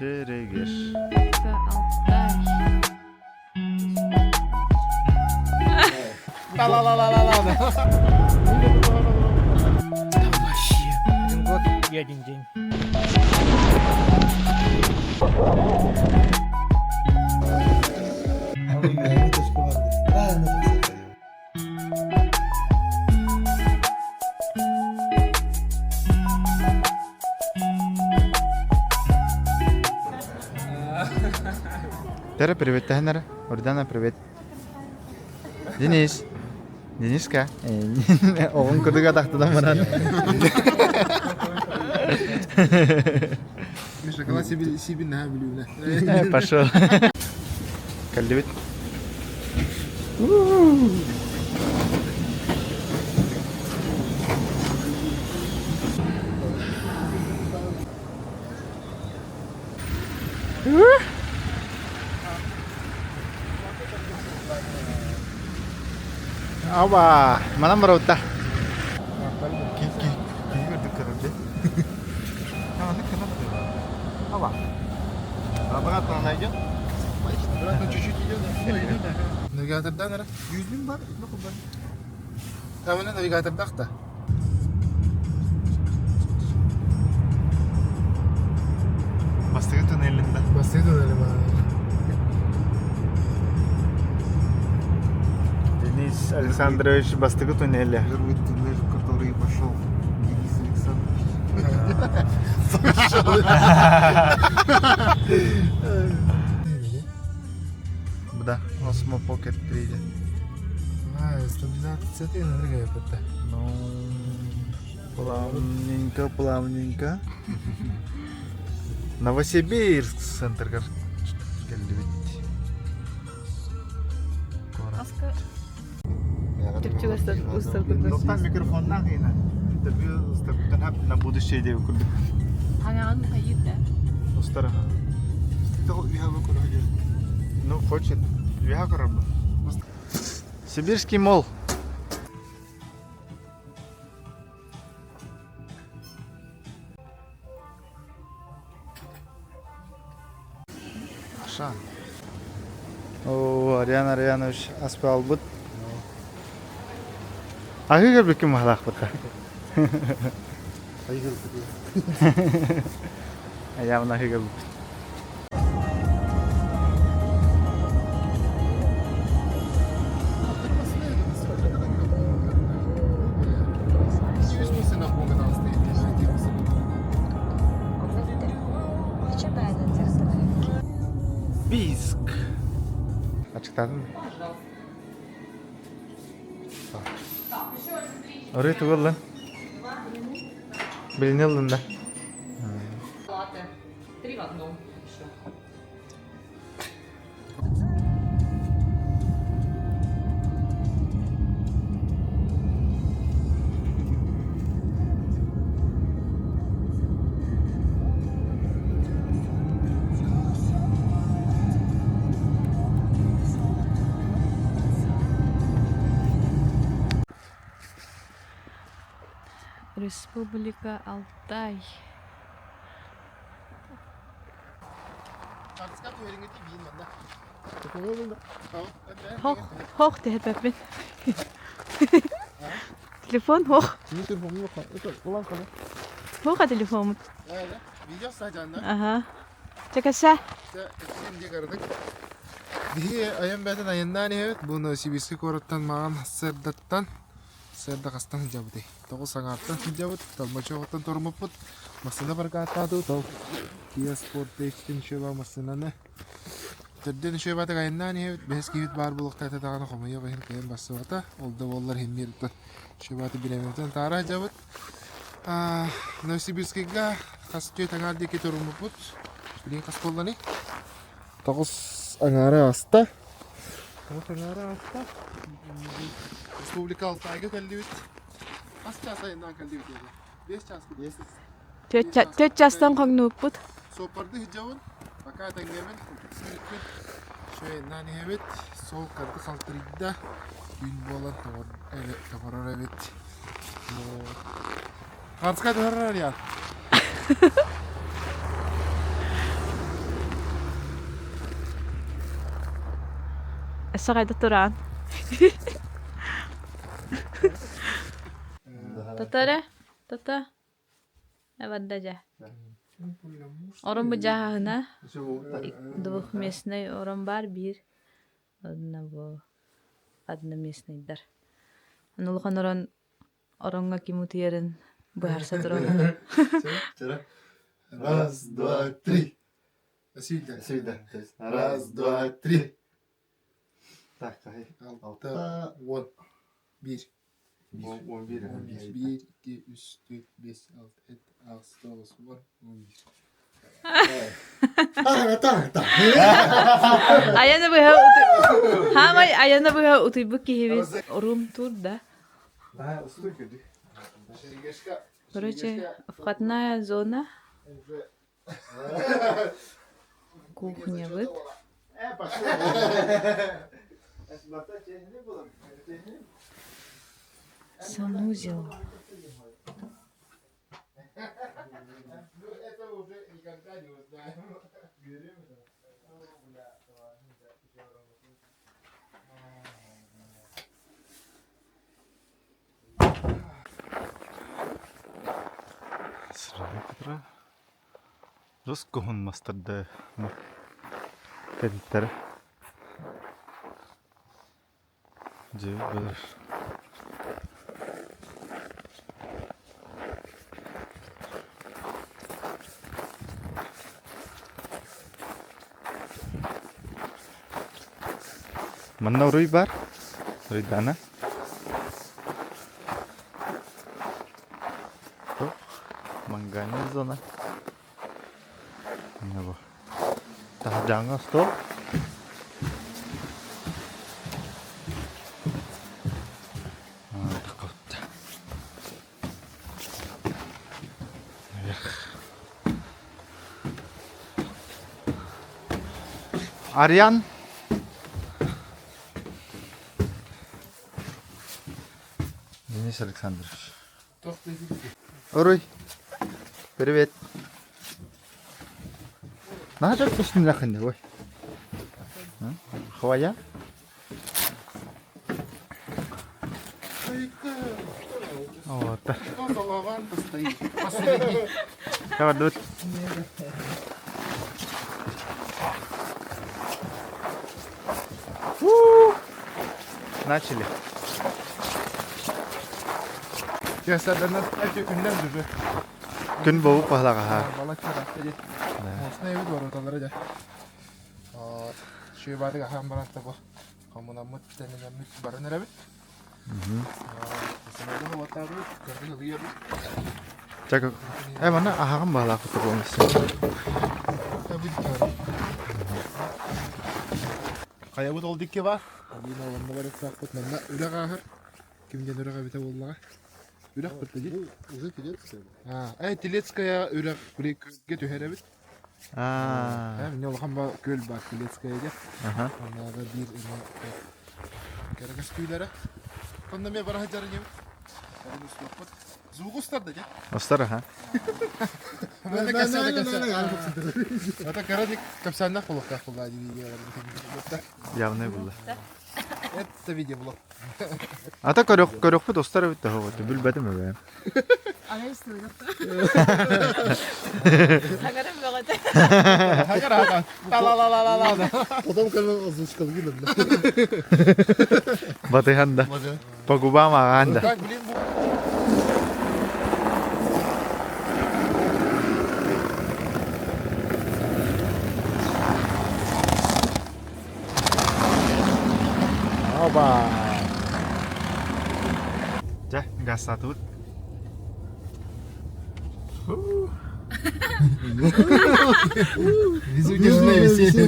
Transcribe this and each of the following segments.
Шерегеш. Алтай. Один год и один день. Тера, привет, Тахнера. Ордана, привет. Денис. Дениска. Оғын күдігі атақтыдан баран. Шоколад себе на блюдо. Пошел. Кальдевит. Aba, mana merauta? Aba, berapa kan aja? Братно чуть-чуть идет, да? Идет, да. Навигаторда, наверное. 100 bin бар, не кубан. Там она навигаторда хта. Бастығы туннелінде. Басты туннели бар. Денис Александрович Бастығы туннелі. Первый туннель, в который пошел Денис Александрович. Бұда Osmo Pocket 3'de. Стабилизация наверное, это. Ну, плавненько, плавненько. Новосибирск центрға келді бит. Аска. Türkçe ıslatıp. Тоқтан микрофоннан қиына. Интервью ыстапыттан хап на будущее деп күрдік. Аңағын қайып да. Устараға. Ну, хочет. Виха корабы. Сибирский мол. Шан. О, Ариан Арианович аспал бут. Агыгар бекем махлах бутта. Аямна агыгар бут. Бийск. Açıkladın mı? Oraya tıkıl lan. Bilinildin de. Латте. 3 в одном еще. Республика Алтай. Hoch det heter ben. Telefon hoch. Senin telefonun yok. Ulan kalın. Hoch telefon. Öyle. Video sadece. Aha. Çakasa. Şimdi gördük. Diye ayın beden ayından evet bunu Sibirski koruttan mağan serdattan serda kastan hijabı dey. Toğu sanattan hijabı talmaçı otan tormuput. Masada berkata tuh tau. Kia Sportation şöyle masada ne? Terdin şöyle bata ayından evet behes kivit bar buluk tata tağına komuyor bahir kayan bası bata. Oldu bollar hemmirdi. Şöyle bata bilememden tara hijabı. Novosibirsk'e kasçı tangar diye tormuput. Beli kas kolda nih. Toğu Angara Asta. Angara Asta. Республика Алтайга келдибит. Аз час айынан келдибит. 5 час келдибит. Төт жастан қаңнууппут. Сопарды хижабын. Пока теңгемен. Шөй нани хебет. Сол карды қалтырыйда. Үйін болан товарар эбет. Қарсқа товарар я. Essa kayda turaan. Tatare. Tata. Evet de. Orun bu cahına. Двух местный орон бар бир. Одна местныйдар. Анулхан орон оронга кимутиерин буярса туран. Раз, два, три. Сюда. Сюда. То есть раз, два, три. Так, Altta 10. 1. 11. 1, 2, 3, 4, 5, 6, 7, 8, 9, 10, 11. Ayana buha utu. Hamay ayana buha utu bu kihibis. Orum turda. Ha, usulü kötü. Короче, входная зона. Кухня вот. Санузел. Это уже никогда не узнаем. Срабатра. Роскохон мастарда. Кадитара. Жебер. Манна руй бар. Руй дана. Mangganya zona. Ini apa? Tah jangan stop. Takut. Aryan. Денис Александрович. Оруй. Привет. Нахажат тусын лахын ой. Хавая? Вот. Голова стоит посреди. Давай, дует. Начали. Ya senden belki ünlem düzü. Gün boğuk pahala ha. Balık çarak dedi. Aslında evi doğru otalara da. Şu bari kaham barakta bu. Kamuna mut denilen mut barın arabi. Mesela bu vatarı gördü alıyor. Cakap. Mana aham pahala aku tuh misal. Tabii ki. Kaya bu olduk ki var. Yine onda var sakut nanda öyle kahır. Kimden öyle kabite vallahi. Ürek bitti. Уже Телецкая. Телецкая ürek buraya köyge tüherebit. Ah. Ne olhan ba köl bak Телецкая diye. Aha. Onlarda bir karakas köylere. Onda me bara hajar yem. Zuğustar da ya. Ostara ha. Ben de kasada. Ata karadik kapsanda kulak kulak diye. Явный было. Это видео блог. Ата көрөк бу достар бит хоо. Билбедим бе. Тагарым багата. Хагар хагар. Ла. Потом канал озвучка видно. Батыханда. По губам аганда. Как блин bu. Oba. Jah, gas satu. Визуальное веселье.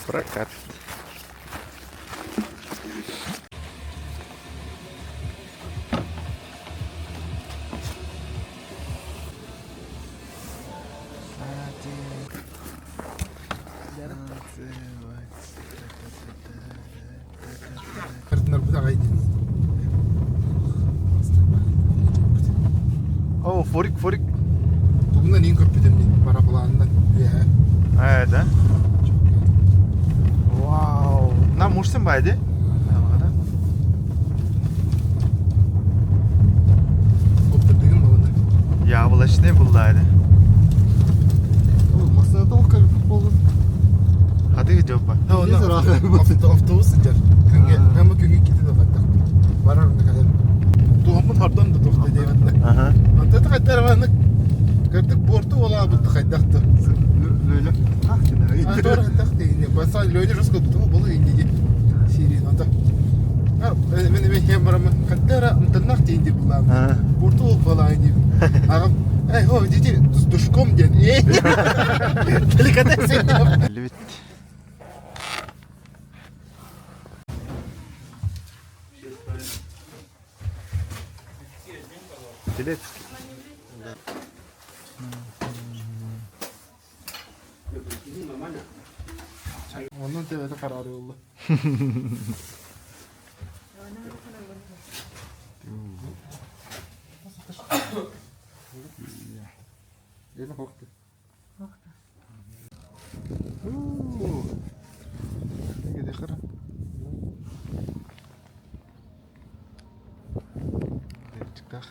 Прокат. Kırtınlar bu da kaydı. Oh, forik. Bugün Bundan in köpüdüm para bulandan. Evet ha. Wow. Na mursun baydı. Kopturdun mu bunu? Ya bulaş ne buldaydı. Oğlum masada o kadar olur. Hadi gidiyor bak. Ha onu avtobus sıcak. Ama künge gitti de baktık. Var orada kadar. Doğumun pardon da toxta deyəndə. Aha. Anta da tərəvəndə gördük portu ola bu xəydəxtə. Böyle. Ah yine. Anta xəydəx deyildi. Basa löylə rus qodu bu indi. Şirin anta. Ha ben hemeram xəddərə антанах deyildi bunlar. Ha. Portu ol falan indi. Ağam ey ho dedi duşkom den. Delikatessen. Bitti. Bilet. Ondan təvədə qararı oldu. Yine korktu. Ne gidiyor kara? Çıkak.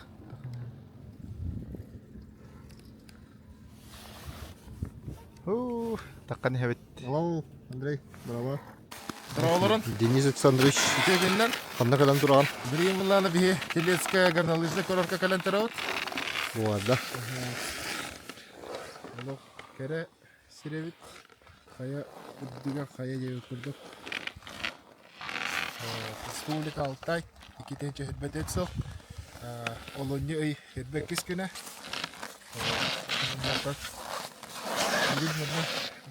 Takkan evet. Hello, Андрей, здорово. Здраволорон. Денис Александрович, Тегеннен қандай калан турган? bir yıllarla bir Телецкая горнолыжный курортка калентерот. Вот, да. Олох кере сиревит. Хая үддүгө хая жебип курдук. Республика Алтай 2-нче хидмет этсел. Олоньи ый хидмет кискүнө.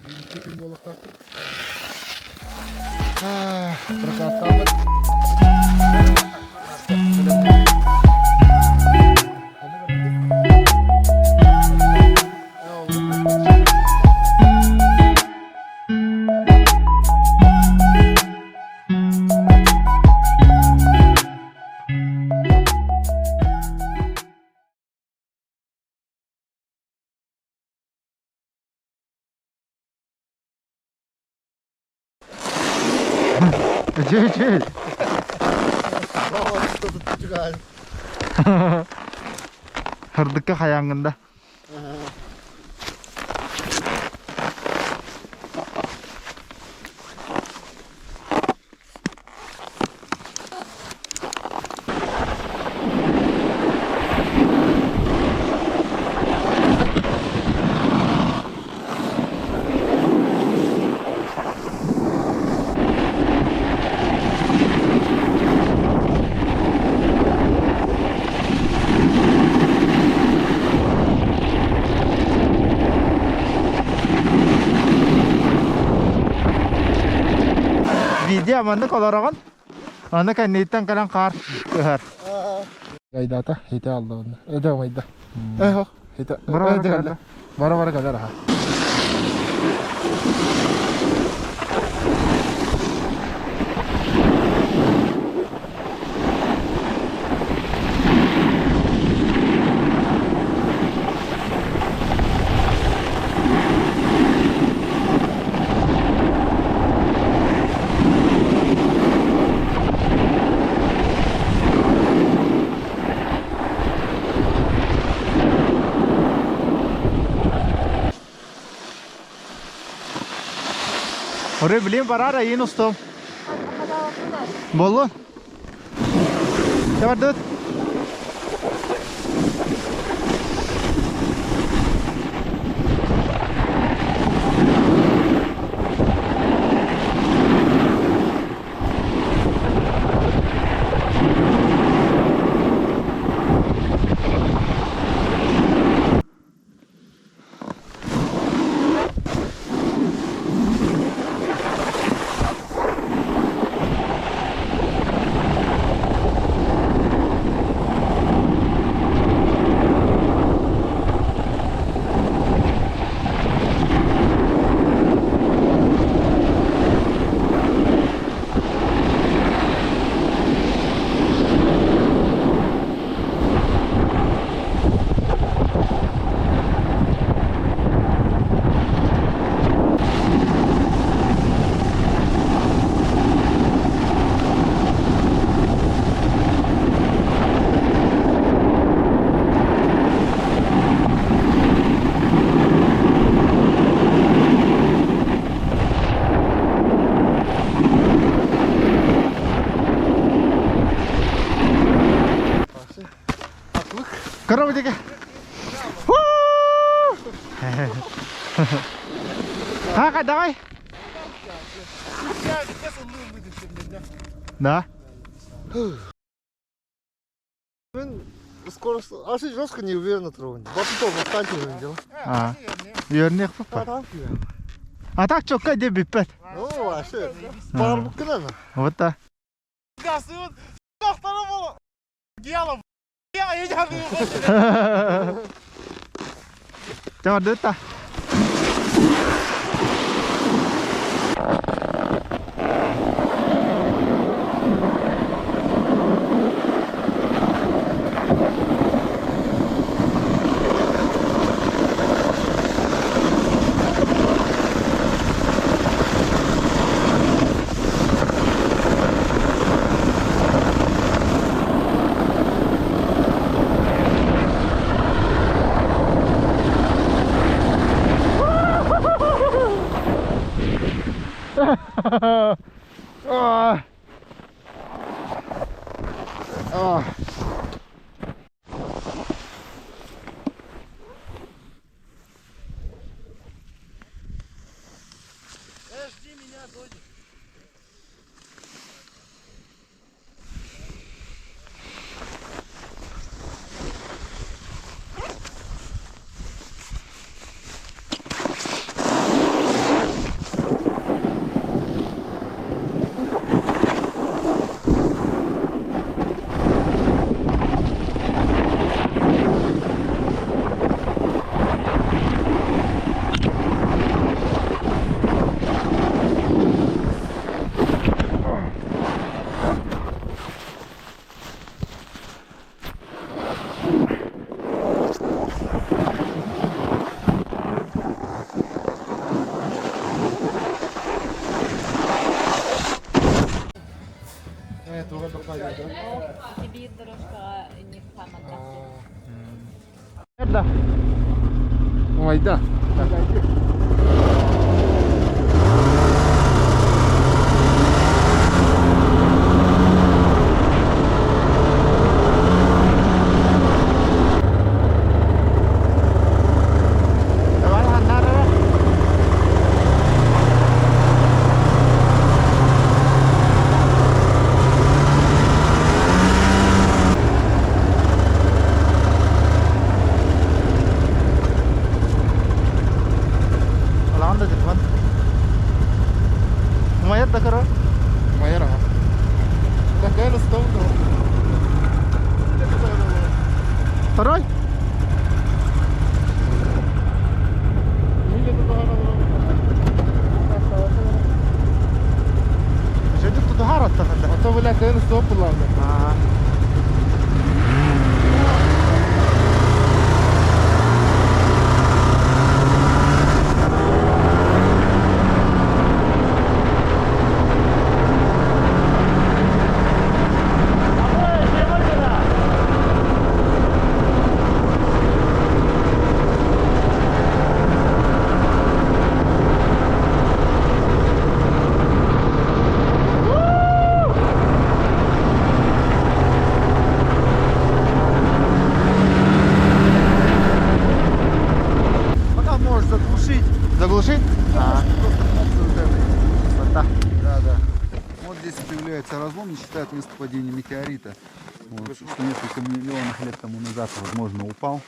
Birinci gün bolakta. Прокаталар. Çek. Hırdıkka hayangında. Video mana koloragan? Ana kan nitan kalan kar. Kehar. Gaydata hita aldı onu. Öde mayda. Ho hita. Bara kadar. Bara kadar ha. Oraya bileyim parar ayın ustam. Bolu. Ne var dut? Корова тебе. Хака, давай. Да. Скорость, assez жестко не уверенно тронет. Вот потом встаньте уже дела. А. Yörnek bu. А так что, где бипет? Ну, вообще, пару кило. Вот так. Cho đứt ta. Тобі дорожка не сама красива. Nerede? Ой, да. Давай, надо. Ладно, телефон. Моя такая. Моя рога. Такая ростовка. Второй. Что ты тут гарат-то? А то, блядь, я ростовку ладно. Ага. Пока можешь заглушить. Заглушить? А, вот так. Да, да. Вот здесь появляется разлом, не считают место падения метеорита. Вот, что несколько миллионов лет тому назад, возможно, упал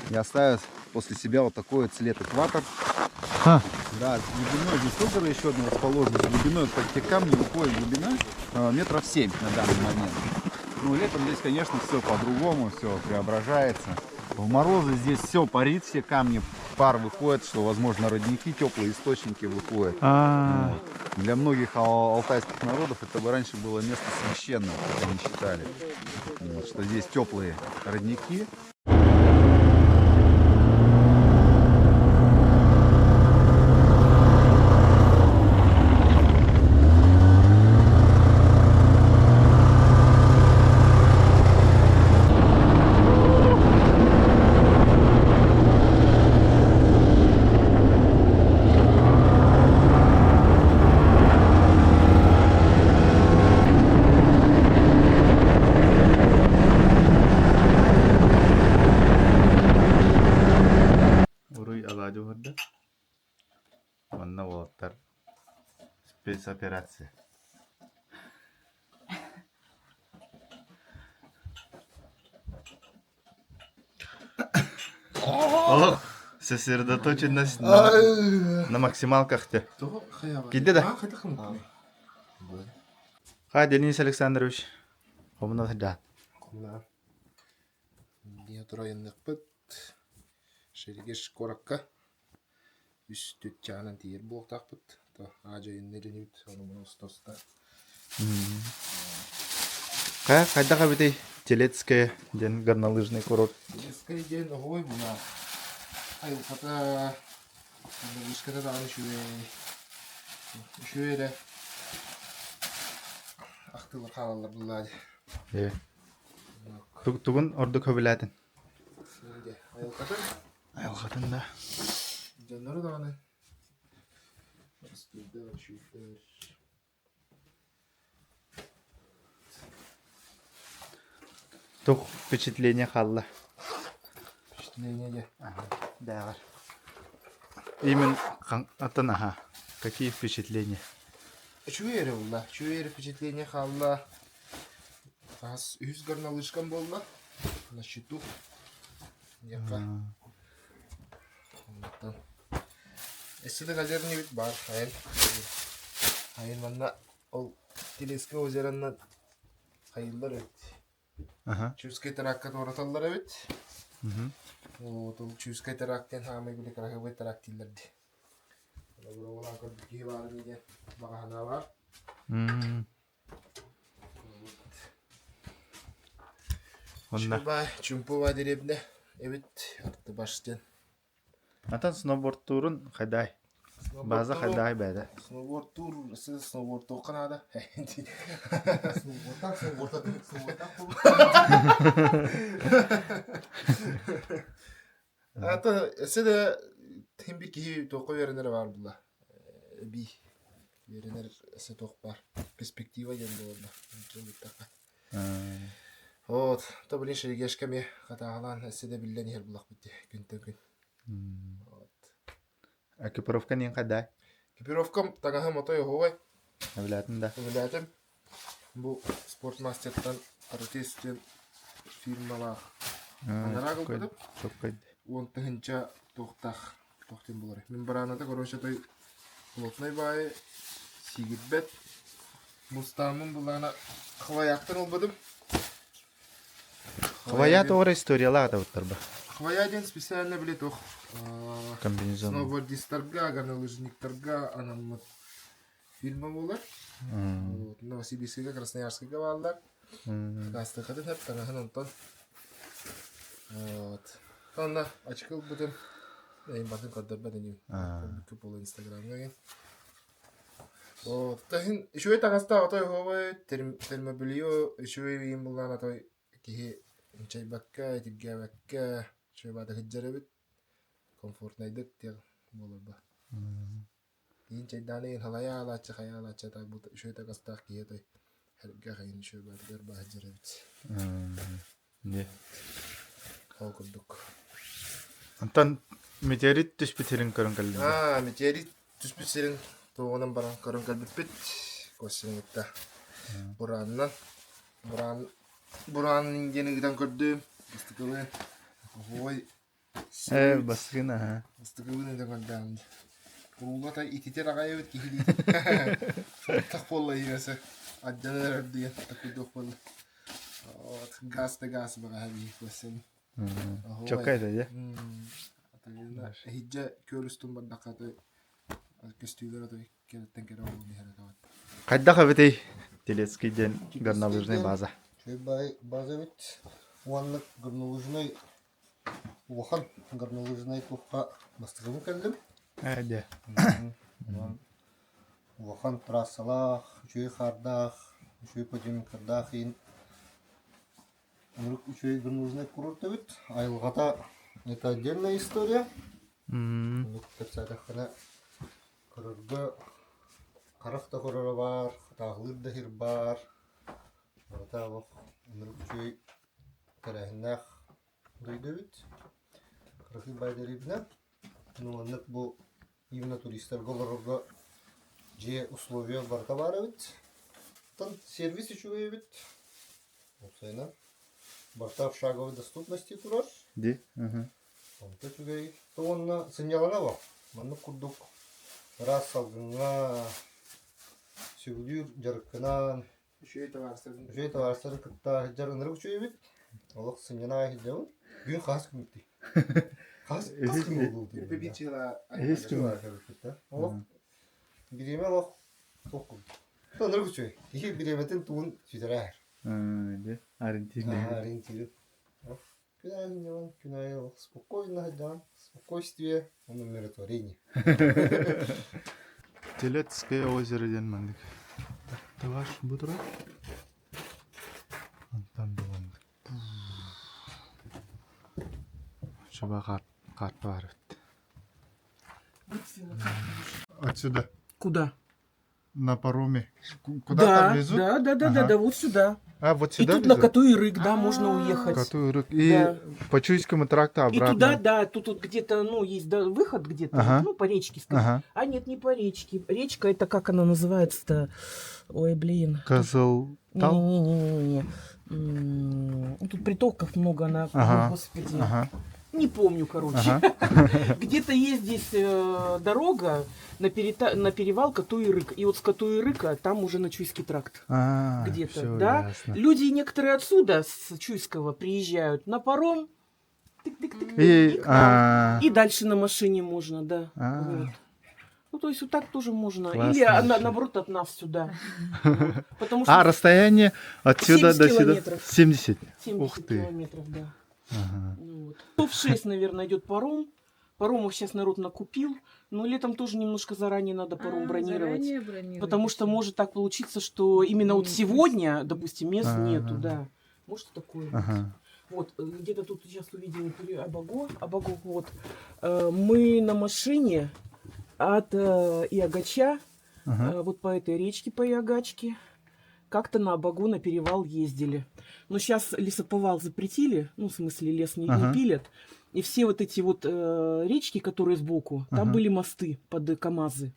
и оставит после себя вот такой вот след экватор. А. Да, глубиной здесь озеро еще одно расположено. Глубиной под те камни уходит глубина метров 7 на данный момент. Ну, летом здесь, конечно, все по-другому, все преображается. В морозы здесь все парит, все камни, пар выходит, что, возможно, родники, теплые источники выходят. А, Вот. Для многих алтайских народов это бы раньше было место священное, как они считали. Вот, что здесь теплые родники. көрдө. Онна болоттар. Спецоперация. Ох, сосредоточенность на максималках-то. Киде да? Ха, Денис Александрович. Хомна да. Я турайынныкпыт. Шеригеш коракка. Үстүт чанан тиер болтакпыт. То ажайыннеринибит оны мына устоста. Кайда битей Телецкая ден горнолыжный курорт. Ескай ден ой буна. Айылката вышката да шуэре. Актылы калалар булады. Тугун орду көбүләтин. Айылката Айылгатын да. жаннары да аны. Студия шуфер. Тух впечатление халла. Впечатление. Да. Именно ага. Какие впечатления? Шуэре булла. Шуэре впечатление халла. Ас үз горнолыжкан болла. На счету. Яка. Эсседе газерни бит бар. Айын манна ол Телецкая озераннан хайылдар бит. Ага. Чускай таракка тораталлар бит. Вот ол чускай тарактен хамай биле карахы тарактиллерди. Олар көрдүк ки бар деген багана бар. Онда. Шубай чумпува деребне. Evet, арты баштен. Атан сноуборд турун хайдай. База хайдай бәді. Сноуборд тур, сіз сноуборд тоқынады. Ата, сізді тембір кейі тоқы верінер бар бұла. Би, верінер сі тоқ бар. Перспектива ген болырда. Вот, то блин шерегешкеме қатағалан сізді білден ер бұлақ бітті. Күнтен күн. Экипировка нен хайдай. Экипировкам тағаға мотой оғой. Біләтін да. Біләтім. Бұл спортмастерден артистен фирмала анарағыл көдіп. Çok көйді. Он тығынша тоқтен болар. Мен баранада көрінше той плотной бай, сигітбет. Мұстамын бұлағына қываяқтын олбадым. Хвая тоғыр историялар да өттір ба. Хваяден специально білет оқ. Комбинезон. Сноубордистерға, горнолыжниктарға анамыт фильмі болар. Новосибирскіге, Красноярскіге балдар. Қасты қатын әп таңағын онтан. Қанна ачықыл бұдым. Әйін батын қаддар бәденем. Көп болы инстаграмға ген. Тахин, үшуе тағаста атой ховай, термобильо, үшуе бейін болған атой кихи чай бакка, тирге бакка, үшуе бады хыджары бит. Комфортнайдык тек болыр ба. Кейін чайданы ең халая алачы, хая алачы, так бұл үшуе тағастақ кихи той. Әрге қайын үшуе бады герба хыджары бит. Не. Қау күрдік. Антан метеорит түспетерін көрін кәлді. Метеорит түспетерін тоғынан баран көрін кәлбіп бит. Көсінің етті. Буранның ингенігіден көрдім. Бастықылы. Ой. Басығын, аға. Бастықылы неден көрдім. Құрулата итетер ағай өт кейлейді. Шоқтақ болла емесі. Адданар өрдіген. Тақыдық болла. Газ баға әбей көсін. Çok kaydı ya. Hicce körüstün bardakka той костюйлер той кереттен кере болу мехера кават. Кайда қабетей Телецкий ден горнолыжный база. База бит. Уанлык горнолыжный уахан горнолыжный клубқа бастығым кәлдім. Әде. Уахан трассалах, үшөй қардақ, үшөй подиум қардақ ең. Үшөй горнолыжный курорты бит. Айылғата это отдельная история. Терсәрәхіне көріргі қарақта көрірі бар, тағылыр да хир бар. Ата бұл үшөй кәрәхіннәқ дойды бит. Қырықы байдары біне. Ну, аннык бу именно туристтер голорга же условия барта барабит. Тан сервис еще бит. Осайна. Барта в шаговой доступности турар. Ди. Ага. Онта чугай. То он синялана ба. Манны курдук. Раз салгынга сүгүлүр жаркынан. Еще это варсыр. Уже это варсыр кытта жарыныр күчөй бит. Олық сыняна хиджабы. Gün khas kümütti. Khas küm oldu. Победила. Есть Şu var tabii. Олық birime олық тоқым. Тоныр күчөй. Ихи биреметін туын sütürər. Ди. Аргентина. Ориентиры. Күнай спокойно хиджан. Спокойствие. Он умиротворение. Телецкое озеро ден мандык. Таваш бутра. Антан боландык. Шаба карт бар. Отсюда. Куда? На пароме. Куда-то везут? Да, вот сюда. А, вот И сюда тут на везут? Катуй-Рык, да, можно уехать. Который- И Да. по Чуйскому тракту И обратно. туда, да, тут вот где-то, ну, есть да, выход где-то, Ага. ну, по речке, скажем. Ага. А нет, не по речке. Речка, это как она называется-то? Ой, блин. Козыл. Тал? Не-не-не-не. Тут притоков много, она, Ага. ой, господи. Ага. Не помню, короче. Ага. Где-то есть здесь дорога на перевал Катуй-Рык. И вот с Катуй-Рыка там уже на Чуйский тракт. А, Где-то, всё да? ясно. Люди некоторые отсюда, с Чуйского, приезжают на паром. Тык-тык-тык, И, к нам. а, И дальше на машине можно, да. А. Вот. Ну, то есть вот так тоже можно. Классно Или вообще. наоборот от нас сюда. Вот. Потому что расстояние отсюда 70 до сюда километров. 70. 70 Ух ты. километров, да. Ага. Ну вот. То в 6, наверное, идет паром. Паромов сейчас народ накупил. Но летом тоже немножко заранее надо паром бронировать. Потому что может так получиться, что именно вот сегодня, допустим, мест Ага. нету, да. Может такое быть. Ага. Вот, где-то тут сейчас увидела Абаго, вот. Мы на машине от Иагача, Ага. вот по этой речке, по Иагачке, как-то на Абагу на перевал ездили. Но сейчас лесоповал запретили, ну, в смысле, лес не Ага. пилят. И все вот эти вот речки, которые сбоку, там Ага. были мосты под КАМАЗы.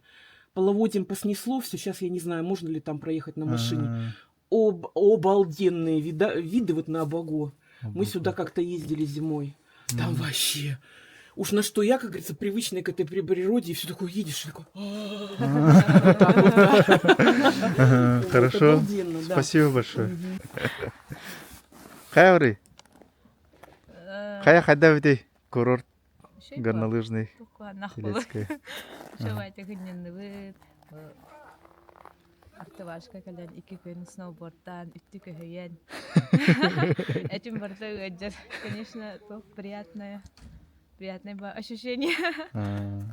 Половодьем поснесло все, сейчас я не знаю, можно ли там проехать на машине. Обалденные виды вот на Абаго. Мы сюда как-то ездили зимой. Там вообще. Уж на что я, как говорится, привычная к этой природе, и все такое едешь, и такой... Ага, Вот, Хорошо. обалденно, да. Спасибо большое. Хайври. Хайда бити курорт горнолыжный Телецкая. Шабайты гынненны бит. Артывашка калан 2 күн сноубордтан үттү көһөйен. Этим барда ыаджар, конечно, то приятное ощущение.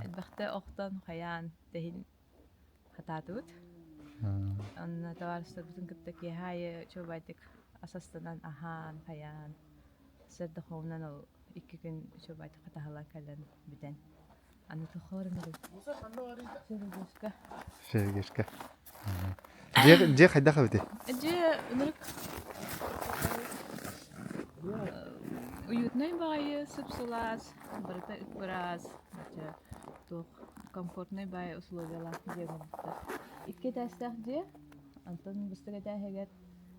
Элбахта охтан хаян техин хататут. Анна таварста бүтүн кыттаки хая чобайтык асастанан ахан хаян. Сэрдэ хоунан ол 2 күн чобайтык хатахала калан бүтэн. Анна тохорын Сергешка. Где хайдаха бити? Эдже нырык уютный бай сыпсулас, барыта ыкпырас, тух комфортный бай условиялар дегенде. Икки тастах де, антон быстыга тахегет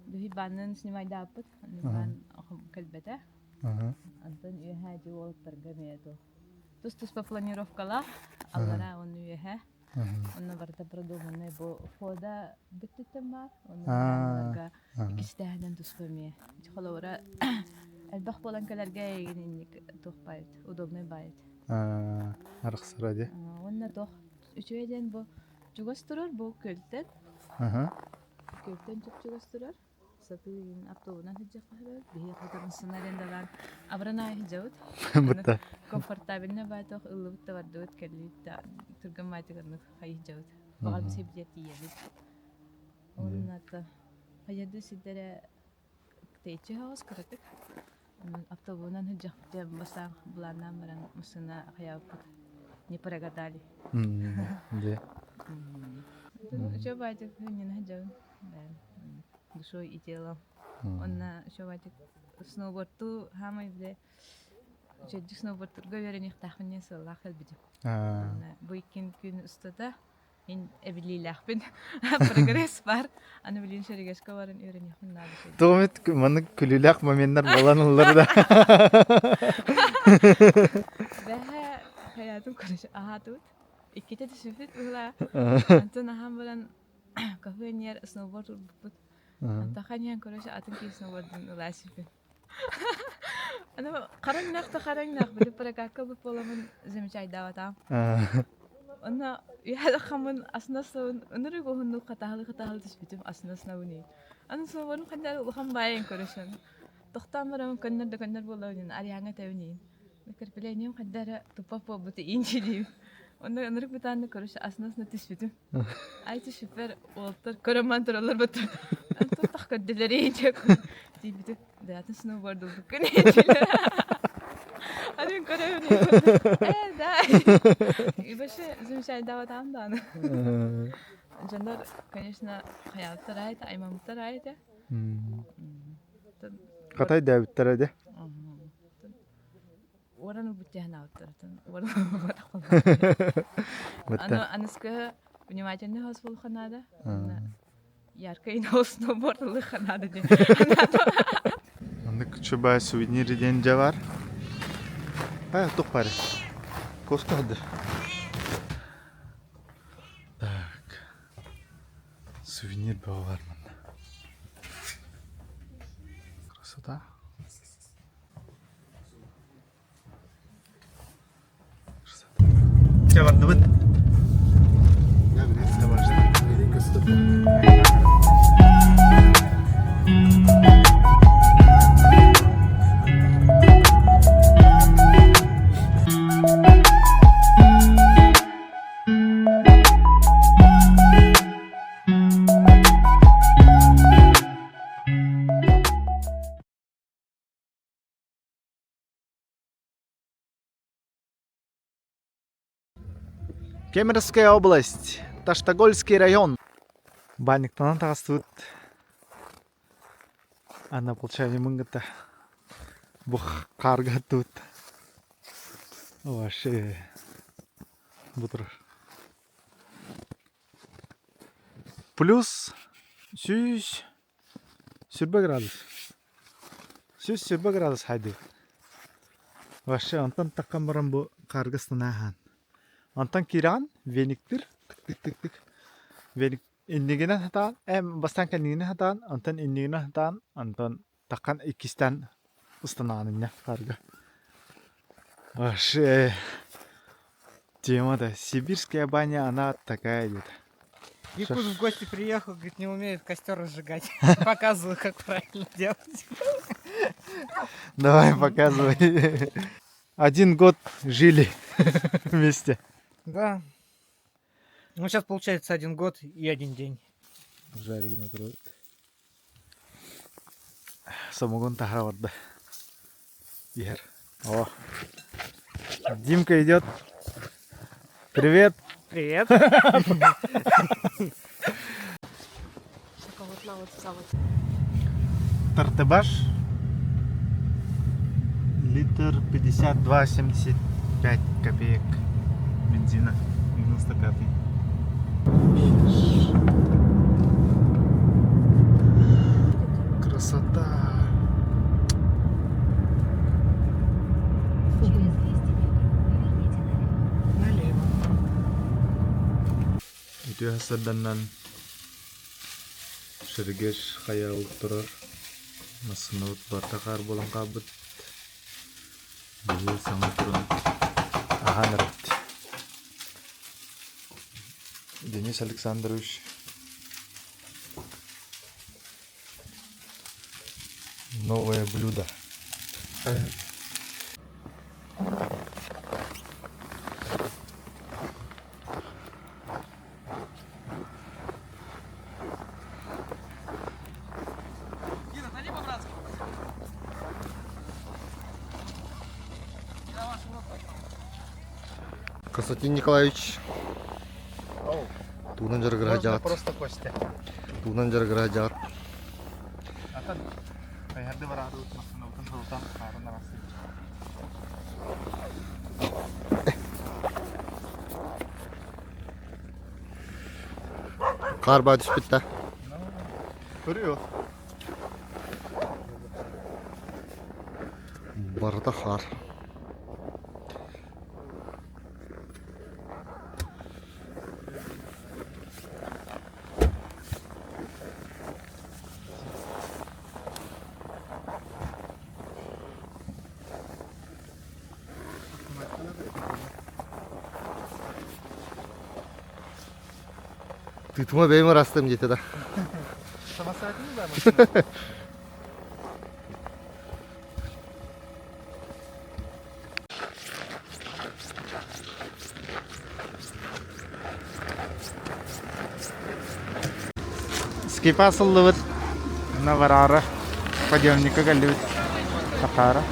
духи баннын снимай дапыт, бан калбета, антон уеха де ол таргамето. Тус по планировкала, аллара он уеха. Онна барта продуманный бо фода биттемар, онна кистадан туспами. Холора البخ بولن كلر جاي إنك توخ بايت удобный بايت. Архсара де. Онна тох үчөйден бу жугастырар бу көлтен. Көлтен жугастырар. Сапын автобуна хиджак хабар. Бие хатан сынарен даган абрана хиджаут. Бутта. Комфортабельно байтох ылып тавардыт келли турган майтыгын хиджаут. Багам себдети ебит. Онна та хаяды сидере тейче хавас кратык. Автобунан хиджак те баса блана маран масына хаяпыт. Не прогадали. Де. Что байтык хинен хиджаут. Душой и телом. Он на что байтык сноубордту хамай бде Үчөйдүк сноубордтурга үйрөнүктахмын сыллах элбидим. Аа. Бу иккин күн устада мен эбилилахпин. Прогресс бар. Аны билин шерегешке барын үйрөнүктахмын надышы. Тугумет маны күлүләк моменттар боланылар да. Бәһә хаятым көрөш ахатут. Икките төшүп була. Антон ахам белән кафенер сноуборд бут. Антаханян көрөш атын ки сноубордун уласыпын. Ана караңнак билип паракакка бу поламын замечайдаватам. Она я хамын аснасан өнөрү гохунду катахалы төшүп аснасына буни. Аны сноубордун кандай улхан байын көрөшөн. Тохтамырам көннөр болоонун аряңа тавнин. Керпелением кадара тупапо бут инчилим. Онда өнөрү бутанды көрөш аснасына төшүп. Айты шүпер олтор көрөмөн туралар бут. Антон таккадылары инчек. Дибит да атын сноуборду бүкүн инчилер. Арин көрөмөн. Да. Ибеше замечательно да. Жандар, конечно, хаяттар айт, аймамтар айт. Катай дәбиттер иде. Ораны бүттәһен ауттыртын. Ораны Бутта. аныска внимательный хас булханада. Яркий сноубордлы ханада ди. Аны күчө бай сувенир ден же бар. Тук бар. Коскады. Так. Сувенир бар мында. Красота. Чабарды бит. Я білесіз. Кемеровская область, Таштагольский район. Банниктан тагыстыт. Ана получаем мыңгыта. Бух карга тут. Вообще. Бутыр. Плюс 100 градус. 100 градус хайды. Вообще антан таккан баран бу каргыстынахан. Антан киран вениктер тык веник иннигенен хатан бастан каннигенен хатан антан иннигенен хатан антан таккан икистан устананын карга. Вообще тема-то сибирская баня, она такая идет. Якут в гости приехал, говорит, не умеет костер разжигать. Показываю, как правильно делать. Давай, показывай. 1 год жили вместе. Да. Ну, сейчас получается 1 год и 1 день. Жарик натрует. Самогон тахаварда. Ер. О. Димка идет. Привет. Привет. Тартыбаш. Литр 52,75 копеек. Бензина 95. Красота. Налево. Itu hasadannan Şergeç hayal turar. Masnut batakar bolang kabut. Jadi sangat turun. Ahanrat. Денис Александрович. Новое блюдо. Константин Николаевич. Тунан жаргыражат. Просто Костя. Тунан жаргыражат. Атан. Кайарды барады масынутын жолдан карын арасы. Kar bağ düşüp bitti. Көрüyor. Barda kar. Tütüme benim rastım gitti de. Sama saatiniz var mı? Скипасыл лывыт. На варара. Подъемника галливит. Сахара.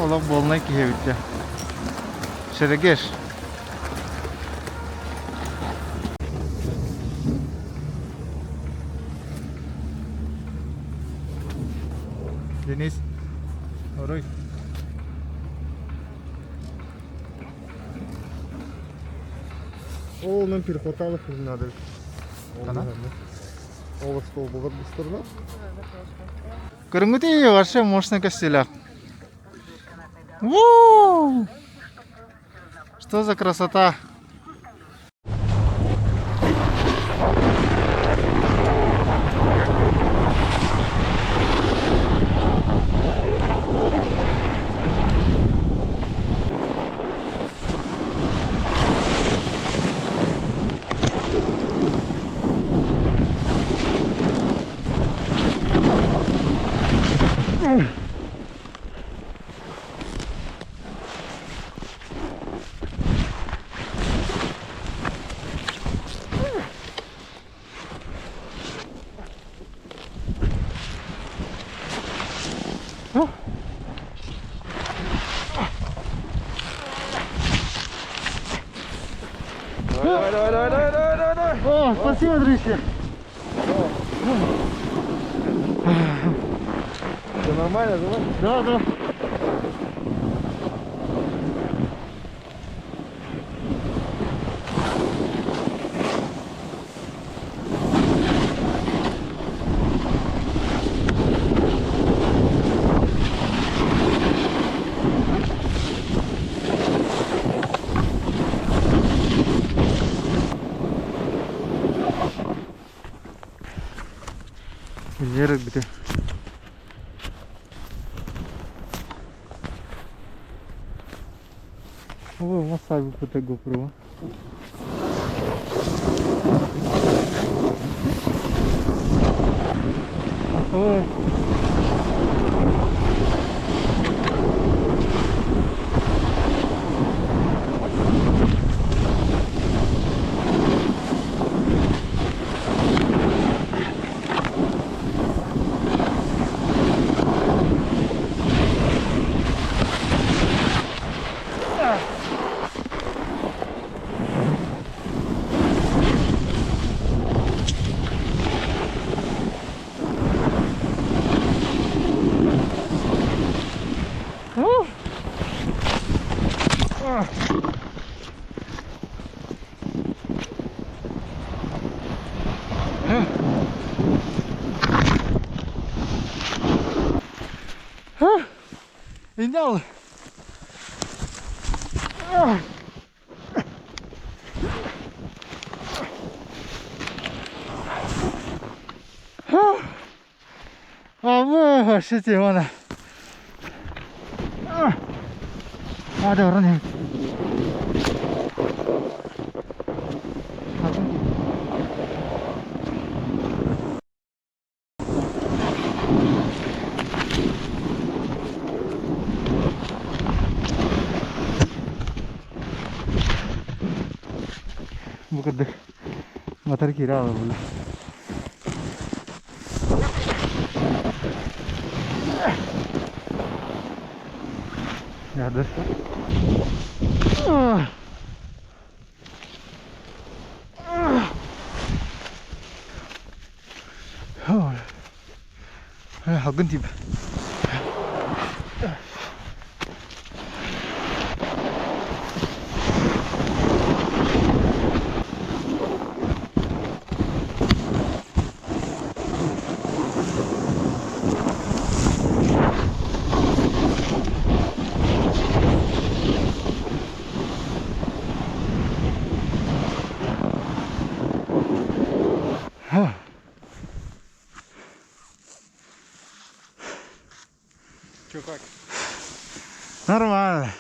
Олак болнай киевитте. Шерегеш. Deniz. Orayı. О, нам перехватало надо. Ана? Ол стол был в сторону. Көрінгіде вообще мощный костеляк. Вуу! Что за красота? О, спасибо, друзья. Все нормально, да? Да, да. Yerek bir de. Ой, масаби по tego GoPro. Ой. İnanın. Ama şu tevana. Hadi oranı. Bu kadar motor kira var burada. Ya da. 학은 팁. Чё, как? Нормально.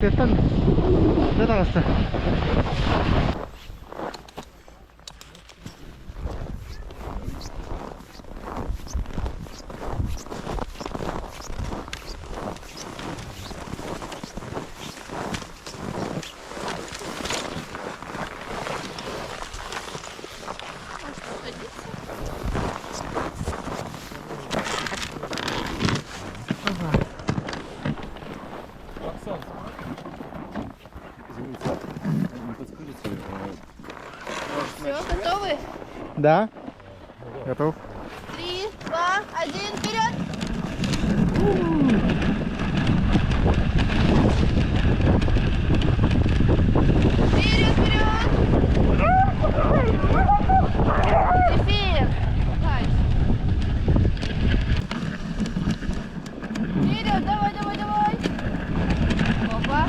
됐다. 갔어. Все, готовы? Да? Готов? 3, 2, 1, вперед! Вперед, вперед! Зефир! Дальше. Вперед, давай, давай, давай! Опа!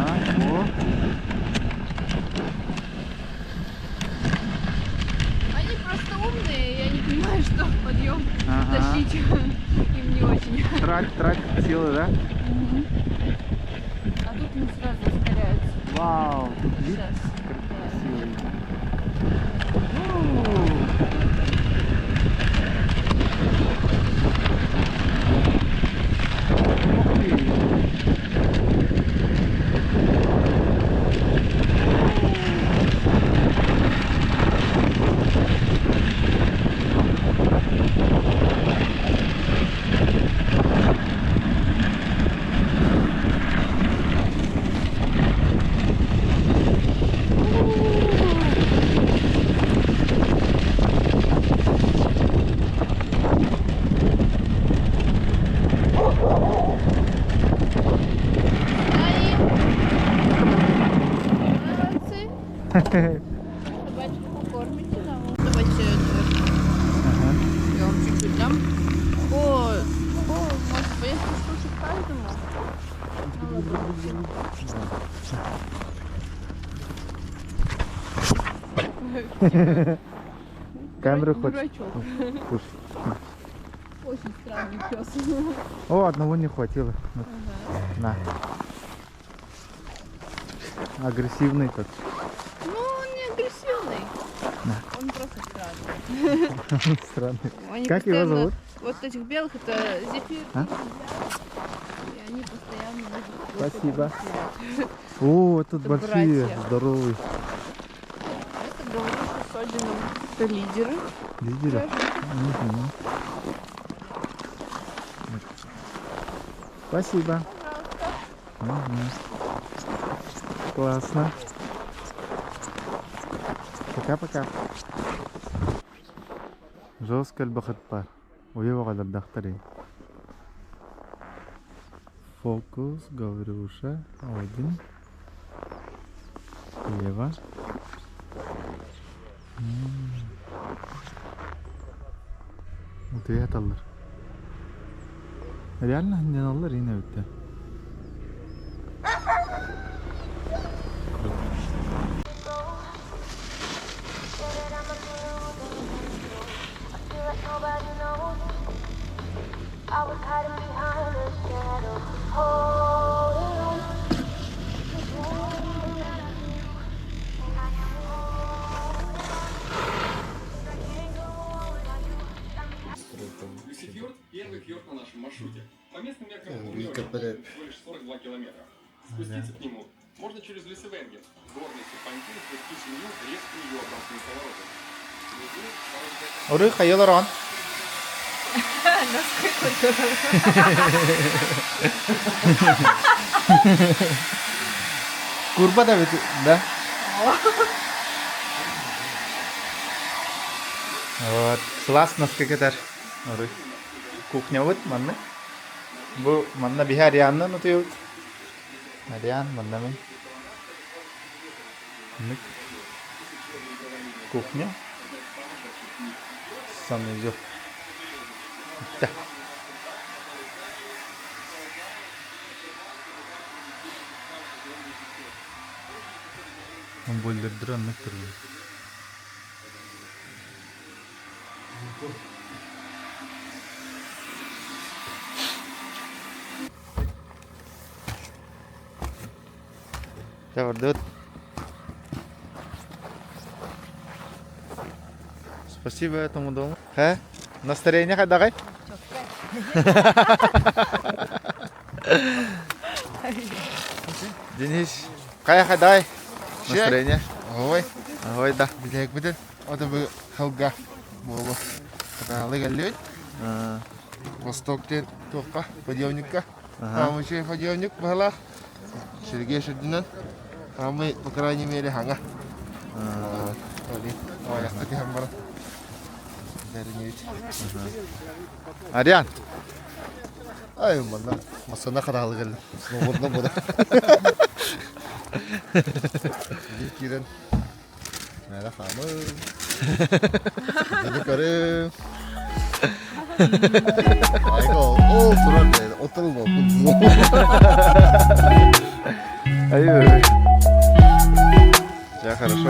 Они просто умные, я не понимаю, что подъем тащить им не очень. Трать силы, да? А тут они сразу ускоряются. Вау. Сейчас. Красивый. Молодцы. Собачку покормите, да? Давайте я вам чуть-чуть дам. Может по 10 штучек каждому? Камеру хочешь? Дурачок. Слушай. Очень странный пес. О, одного не хватило. Вот. На. Агрессивный как. Ну, он не агрессивный. Да. Он просто странный. Странный. Они Как его постоянно- зовут? Вот этих белых это зефир. А? И они постоянно будут Спасибо. выходить. О, тут Это большие, братья. здоровые. Это говорит особенно. Это лидеры. Лидеры. Мгм. Спасибо. Мгм. Классно. Пока-пока. Жестко البخت бар. Уева кадar дактары. Фокус, Гаврюша, один. Ева. Утыя таллар. Реально ханналар ине үтте. Первый фьорд на нашем маршруте. По местным меркам Ну, он всего великолепно. лишь 42 километра. Спуститься к нему можно через Лесевенген, горный серпантин с 27 резкими юго-обратными поворотами. Внизу пару 우리 가요더런. Курбада ведь, да? Вот, классно скакатар. Кухня вот, манна. Бу манна бихарианна, ну ты вот. Ариан, манна мы. Кухня. Самый идет. Да. Он более дранный трудный. Давай, давай. Спасибо этому дому. Настроение как давай? Денис, как давай? Настроение? Ой, Ой, да. билек беден. Ода бу халга болу. Каталы галлет. Востоктен тоққа подъемникка. Амыче подъемник бала. Сергей Шердинан. Амы, по крайней мере, ханга. Ой, кстати, хамбара. Ариан. Ай, манна. Масана кадалы галлет. Сноубордна бода. Кирен. Nära framme. Det karı. Aygol. O problem. Oturma. Ай-ой. Я хорошо.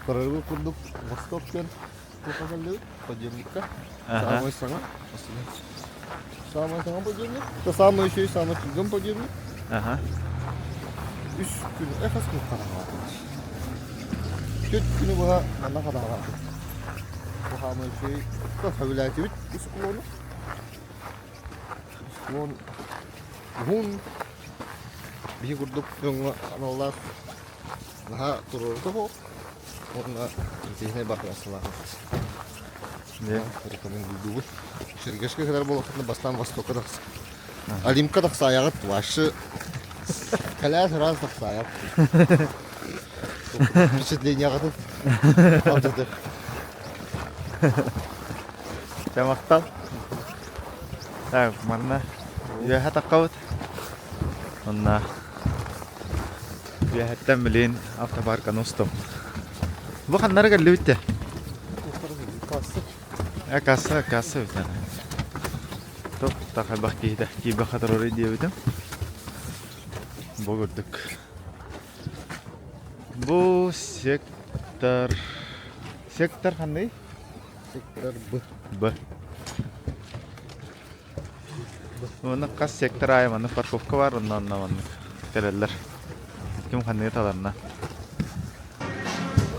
Прорывы курдук. Востоктен тоққа галлет. Подъемникка. Самый саңа. Самый саңа подъемник. Это самый еще и самый килгам подъемник. Ага. Үш күн эхас күн қараға. 4 күні бұға мана қараға. Бұға май шей. Бұға фабилайты бит. Үш құлоны. Құлон. Ғун. Бихи курдук. Өңі аналар. Наға тұрырды хоқ. Онна зихне бақырасылағы. Да. Рекомендую. Сергешке kadar болақытны бастан востока дақсы. Алимка дақсы аяғыт. Вашы. Кәләс раз дақсы аяқ. Впечатление қатып. Алдырды. Тамақтал. Так, манна. Я хатаққауыт. Онна. Я хаттан білейін автопаркан ұстым. Бұл қандары кәлі өтті? Касы өтті. Топ, тақай бақ кейді. Кейбі қатар орай дебетім. Бұл көрдік. Бұл сектор... Сектор қандай? Сектор Б. Б. Оны қас сектор айыманы парковка бар, оннан тәрелер. Кім қандай таларына.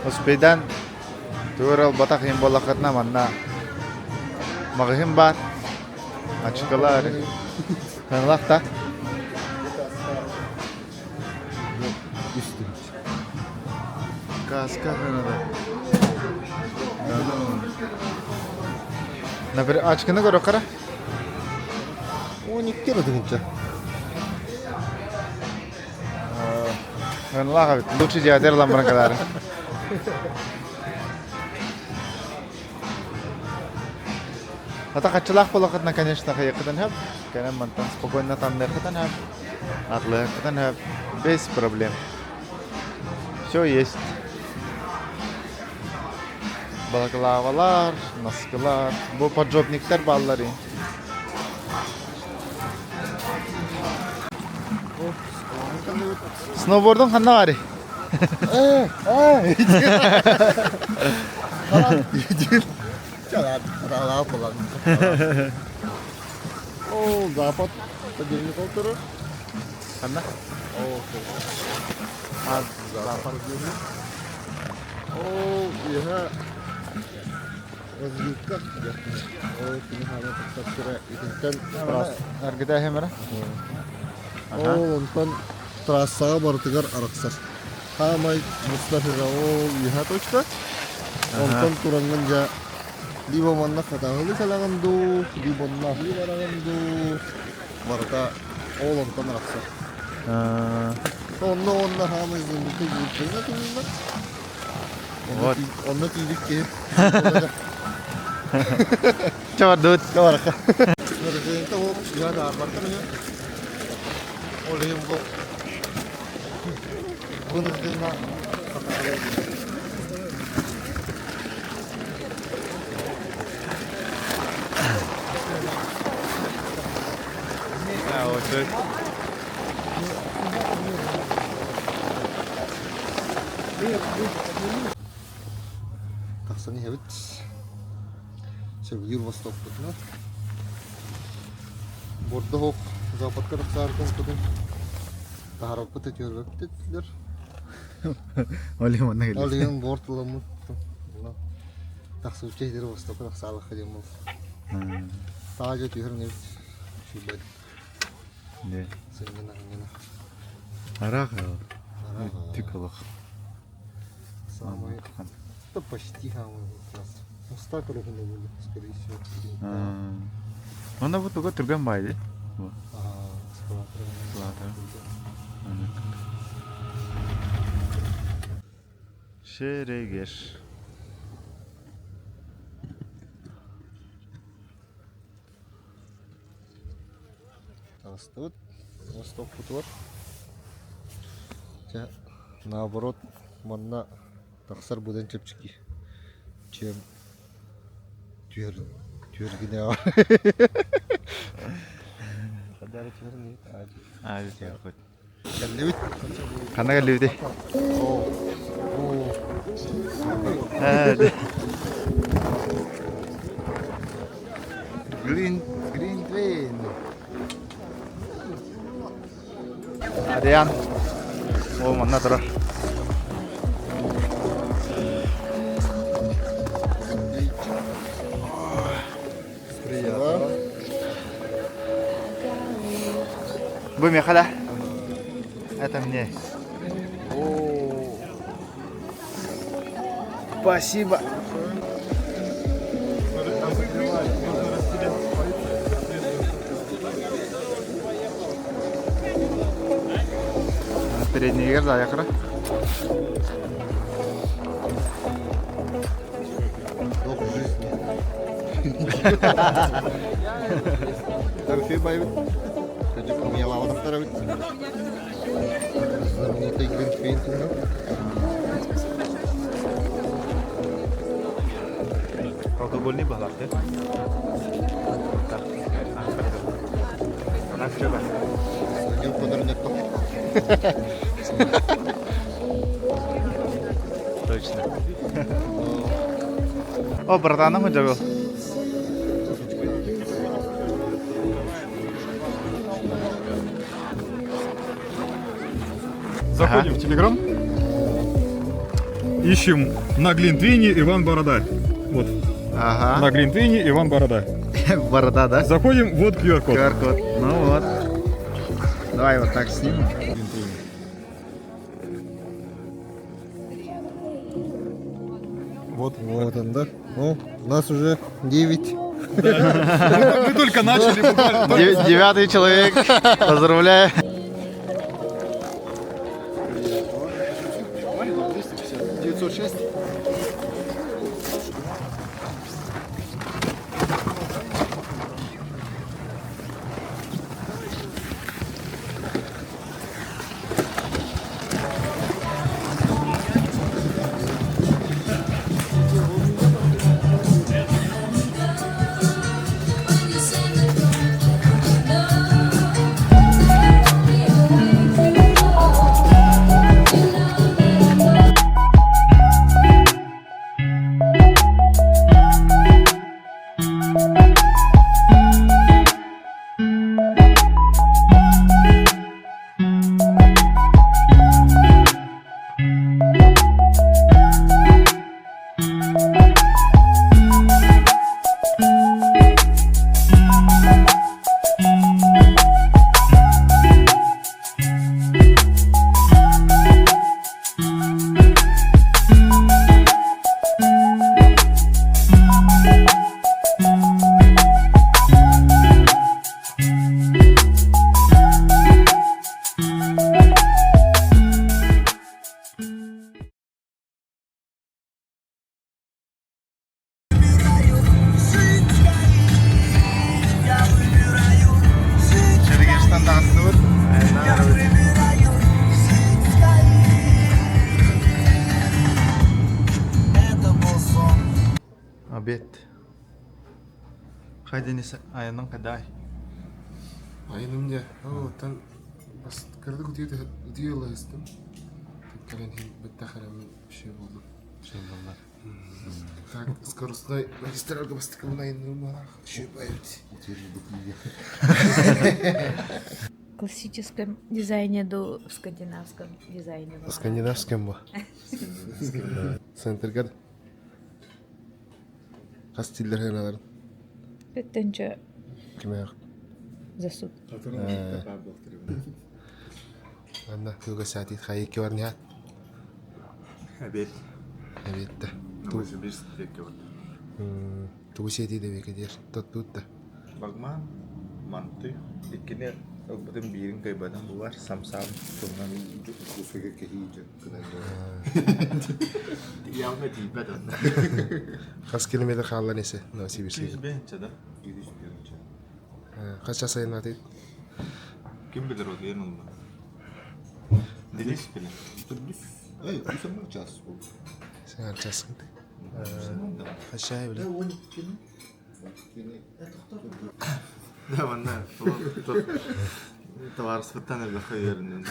Оспейдан Туырал батақ ем болақытна манна мағығым бар. Ачықалар. Қанылақта. Каска қанады. Например, ачқыны көрі қара? 12 кило дегенче. Қанылаға бит. Лучше диадер ламбранкалары. Это качалах полохотна, конечно, хаякатан хаб. Канам мантан спокойно там нерхатан хаб. Атлахатан хаб. Без проблем. Все есть. Балаклавалар, носкалар. Бу поджопниктер баллары. Сноубордың қанна бари? Рала falan. О, запад. Подельник олтыры. Қанна? О, запад подельник. О, иха. Развилка. О, тini хана тактира. Итинтен трасс. Аргида хемера? О, онтан трассаға бартыгар арақсар. Хамай Мустафиға ол иха точка. Онтан туранган жа Либо манна катағылы салағанду, либо нахли барағанду. Барата ол онтан арақсар. Онна хамай зымбыты жүртіңі түнімі. Онна түйдік кейіп. Чавар дуд. Чаварқа. Нұрғайынта ол яда арбартыр. Олайым бұл. Бұнырдыңа қатағылы. Çok. Таксани хевит. Севгир восток путна. Борда хоп западка таксардан путын. Тахарак путы тюрвек путытлер. Олимон нагелес. Олимон бортламут. Таксы учездер восток таксалах ходим бол. Тажа тюрнев. Шибет. Да. Сыгнена. Араха. Тикалах. Самый. Это почти самый раз. Уста кругом были, скорее всего. Она вот только другая майди. Эскалатор. Шерегеш. Тут восток путор. Наоборот, манна таксар буден чепчики. Чем тюргине var. Kadar tюргине acı. Acı ya kut. Geldi. Kana geldi. Oo. Evet. Green train. Adrian. Oh, mana terus? Bu mekhala. Это мне. О. Спасибо. Передний егер заякра. Yok жизни. Торфей байвит. Качек меня лава доктора. Знаменитый Гринфейн. Protokol ini balap ya. Как что? Сходил по интернету. Точно. О, братаның мı жабыл? Заходим в Телеграм. Ищем на Глинтвейне Иван Борода. Вот. Ага. На Глинтвейне Иван Борода. Борода, да? Заходим, вот QR-код. QR-код. Ну вот. Давай вот так снимем. Вот. Вот он, да? Ну, у нас уже 9. Мы только начали. буквально. 9-й человек. Поздравляю. Обед. Хайденис аянның кадай. Ayınım ya. O tan bas kırdık diyorlar istem. Tekrar беттахарам şey oldu. Şey oldu. Так, скоростной магистралка бастыкылына айынным şey поют. В классическом дизайне до в скандинавском дизайне. Скандинавским bu. Центр гад. Kas stiller henaların. Петтенче Kime yak? засуд. Anna tuga saati khayki var nihat. Обед. Evet de. Новосибирск текке вот. Tugu saati de bekedir. Tut da. Bagman, mantu. Dikine Öbüdüm birin kaybadan bu var. Samsam. Sondan Kusura kehice. Yavme dibedan. Kaç kilometre kaldı neyse. Novosibirsk'e. 200 ben çada. 700 birinci. Kaç sayın atayım? Kim bilir o diyen olma. Deniz bile. Ay, bu zaman ças bu. Sen açarsın. Aşağıya bile. Да, вон, товар спытанный для хайерный.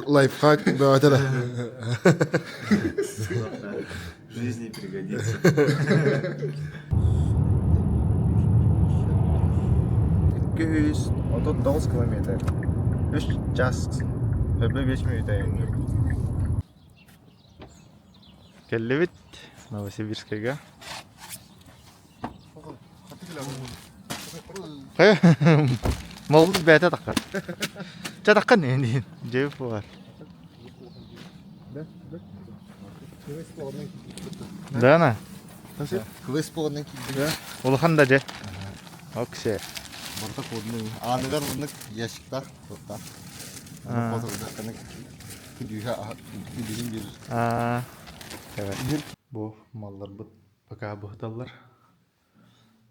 Лайфхак, да, да. В жизни пригодится. 239 километр. 3 час. 5 минут енді. Келлебит Новосибирскіге. Молды бәті таққан. Жатаққан енді. Жеп бар. Да, на? Квест полный киді. Улхан да же. Оксе. Барта kodunu. Anılar bunun yaşıklar. Toplar. Fotoğrafta kanık. Kudüha kudüğün bir. Evet. Bu mallar bu baka buhtallar.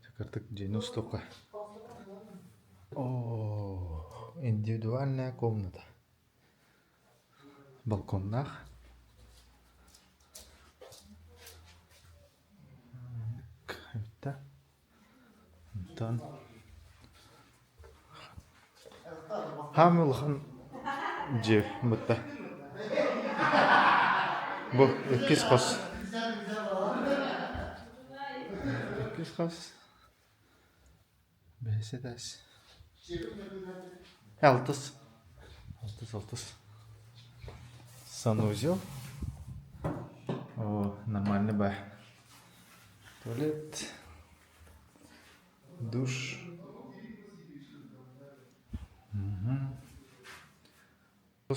Çakırtık Jenus toka. Индивидуальная комната. Балконнах. Это. Антон. Хамылхан же мутта. Бу иккис хос. Иккис хос. Бесетас. Алтыс. Алтыс. Санузел. О, нормальный ба. Туалет. Душ.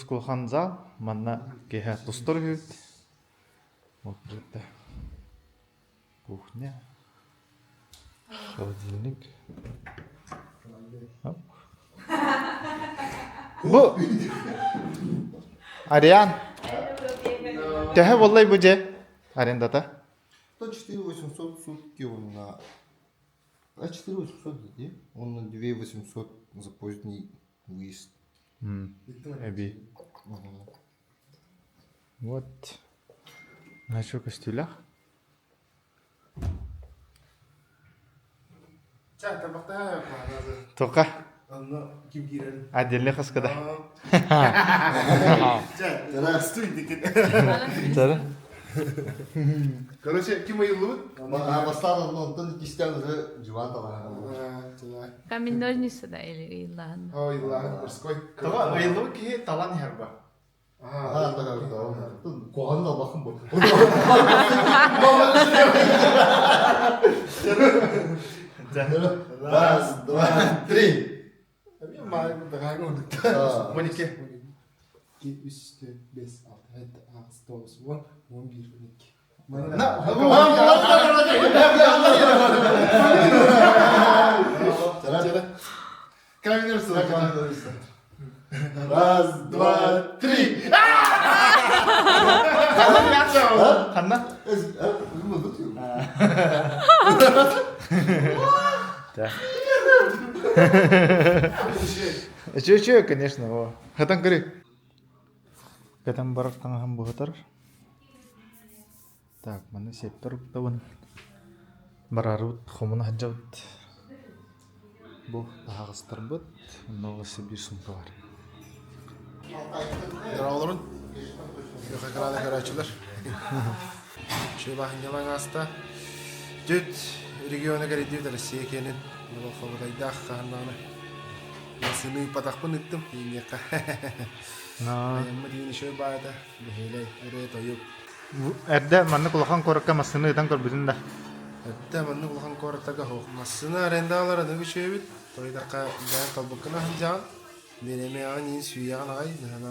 Кулхан зал, манна кеха тустор хүйт. Вот это. Кухня. Холодильник. Оп. Бу. Ариан. Тэхэ боллай буже. Арендата. То 4800 сутки он на... 4800 где? Он на 2800 за поздний выезд. Эби. Вот. На что костюлях? Тока. Отдельно хаскада. Короче, Кима и Лут. Бастан он кистян уже диван Камень ножницы, да, или ладно. Ой, ладно, морской. Тока, ойлу ки талан харба. 고한나 막 한번 раз, два, три. Монике. Раз, два, три. 갔나? Да. Че, конечно, о. Хатан кыри. Катан барак таңам бұғытар. Так, маны септор бұқтауын. Барарут, хомуна хаджаут. Бұл тағыстар бұд. Новысы бір сумка бар. Yaraların yukarıda karaçılar. Şu bakın yalan hasta. Düt regiona göre diyor da Rusya kenin. Bu havada iddialarına. Nasıl bir patak pınıktım. Yine ka. Ama dini şu bağda. Böyle oraya toyup. Erde manı kulağın korkka masını edan kor bütün da. Erde manı kulağın korkta kaho. Masına rendalara ne bir şey bit. Toyda ka ben kalbukana hancan. Deneme ani suya nai nana.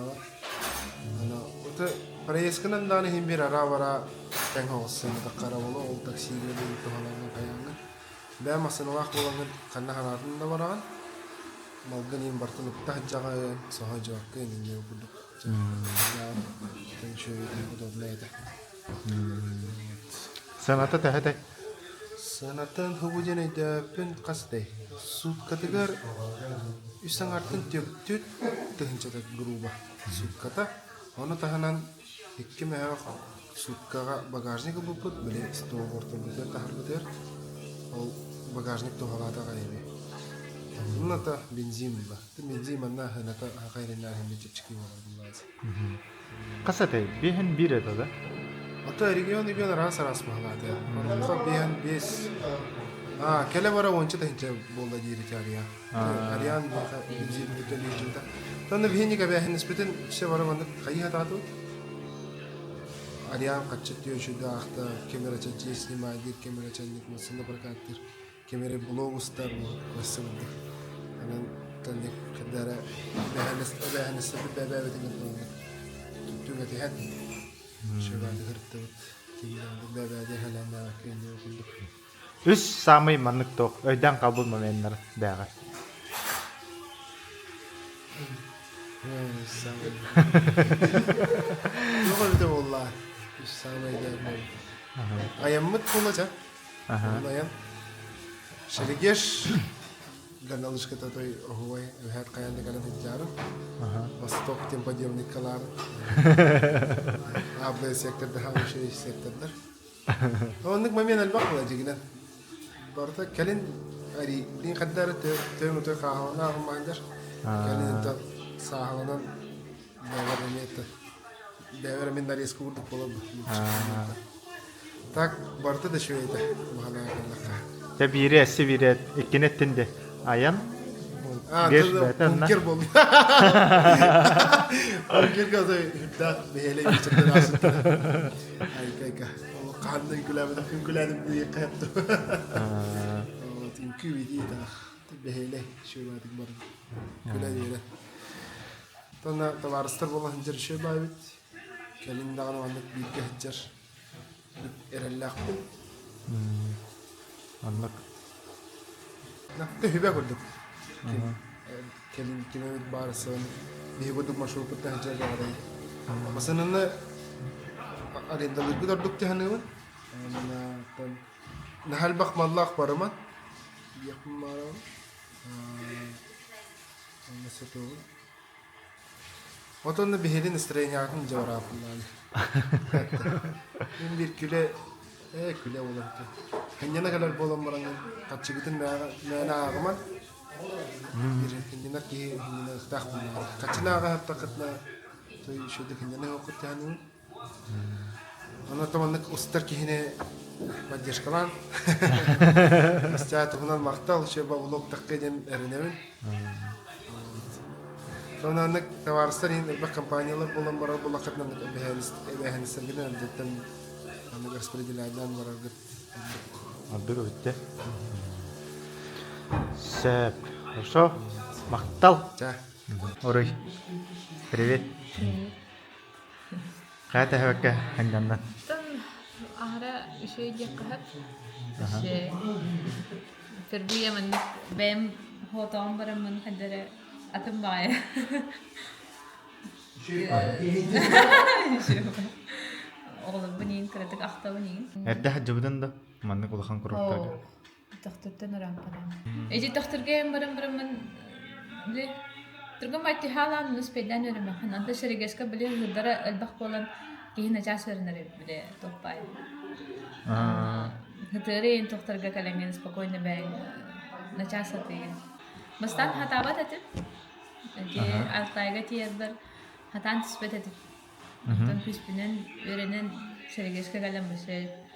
Ana otu parayaskan dana himbir ara vara tenghosen takara wala ol taksi gele itu halanga kayanga. Ben masana waq bolangan kanna hanatın da varan. Malganin bartan tahjaga sahaja ken ne budu. Ya ben şöyle bu da leyde. Sanata tehete. Sanatan hubujene de pen qaste. Sud kategar Üstang artin tüt tehncata gruba sutkata ona tahanan ikki meha sutkaga bagajnik buput bile sto orta biter tahar biter ol bagajnik to halata gaybe nata benzin ba benzin manna hanata ghayrina hem çiçki wala bilmez Qasate bihen bir eda da. Ata region bir ras ras mahalata ya bihen bis kele bara onça tehce bolda giri çariya Ariyan benzin biteli cinta tanı bihni ka bihen nispeten şey bara bana kayı hata tu Ariyan kaçıt diyor şu da akta kamera çekeceği sinema edip kamera çekmek masında bırakattır kamera blog ustar mı vasıflı hemen tanıdık kadara bihen sabit bebe betin tuttuğu getiren şu vardı hırttı kimden bebe de halen daha kendi okulduk Üs samay manık tok. Öyden kabul momenler değer. Yok öyle vallahi. Üs samay da. Ayamıt olacak. Ayam. Şerigeş. Dan alışkı tatoy huway hayat kayan da kalan tijarın. Bastok tempo diyomnik kalar. Abla sektörde ham şey sektörler. Onluk mamiyan albaq olacak yine. Barta kalin ari din qaddar temu to qaha na hum andar kalin ta сахаланан дәвер мен нарезка курдук болобу. Так, барты да шөйді. Мағана ақыллаққа. Те бире эссе бире эккенеттинде. Аян. Бункер болду. Бункерге да хүддақ бейеле geçirden асықты. Айка. Қанның күләмді, күн күләнім дейі қайыпты. Түнкі бейді да. Бейеле шөйбадың барын. Күлән ере. Тона товарыстар болған жер шөй бай бит. Келін дағын оғандық бейке жер. Эрелләқ бұл. Анлык. Нақты хүбә көрдік. Келин кинемет барысын бейгодук машрупта жер барай. Масананы арендалык дордук таханыбын. Мана тан нахал бак маллах бараман. Якын барам. Масату. Отонда бехелин настроение акын жаврап булады. Мен бир күле күле болот. Ханjana kadar bolam barang kacigitин мена агыман. Хинжина ки хинжина тахбу. Качинага хаттакытна той шуды хинжина окуттану. Ана таманнык устар кихине поддержкалан. Стя тугунан мактал шеба улок таккеден эреневин. Сонаннык товарыстар ин бак компаниялар болам бара булакатнан бехенистергенен деттен аны распределяйдан барагыт. Отберу битте. Сэп. Хорошо. Мактал. Да. Орой. Привет. Кайта хавака ханганнан. Тан ахара шөй дек кахат. Фербуя мен бэм хотам барам мен хадара атым бая. Oğlum bunun kritik akta bunun. Erde hajjabdan da mannik ulakhan kuruptaga. Tahtırtan oran param. Eci tahtırgayım barım men bile Turgum aytti halan nuspeden örüme. Anta şerigeska bile hıdara elbaq bolan kihina ças verenler bile toppay. Hıdırın tahtırga kalengen spokojne bey naças atıyın. Bastan hatabat atın. Eci altayga tiyerber hatan tispet atın. Tan pispinen verenen şerigeska kalen başe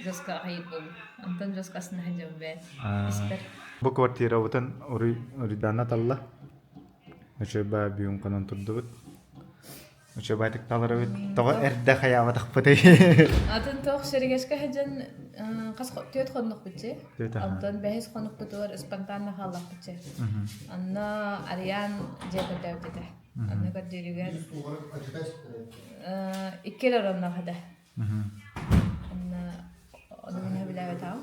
Jaska hayır bol. Antan jaskasını hajam be. Isper. Bu kwartira utan ori dana talla. Coba biung kanan turdut. Coba tek talara bit. Tawa erda khayama takpatay. Atan toq şerigeska hajan qas tiyot qonnoq bitse. Antan behis qonnoq bitor ispantanna halaq bitse. Anna Aryan jeka davdete. Anna kadirigan. İkkele ranna hada. Onu ne bile betav.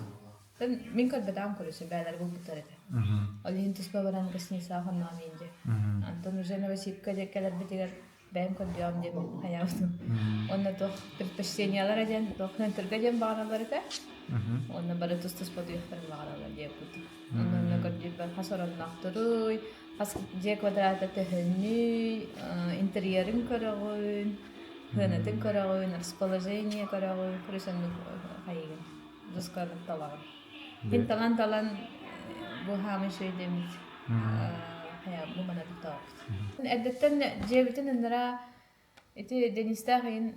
Ben min kad betav kuruşu beyler bu butarete. Alihin tusba baran kasni sahon namince. Anton üzerine vesip kadar kadar bitiler benim kad diyorum diye hayatım. Onunla toh предпочтениялар eden toh nentergajem bağırlar ete. Onunla bara tus poduyaklar bağırlar diye kutu. Onunla kad diye ben hasaran nakturuy. Has diye kvadrata tehni интерьерин karağın. Hınatin karağın, расположение karağın. Kuruşanlık hayırın. Duskarlık talan. Bin talan bu hamı şey demiş. Hayal bu bana bir tavuk. Eddetten cebitin indira eti deniztağın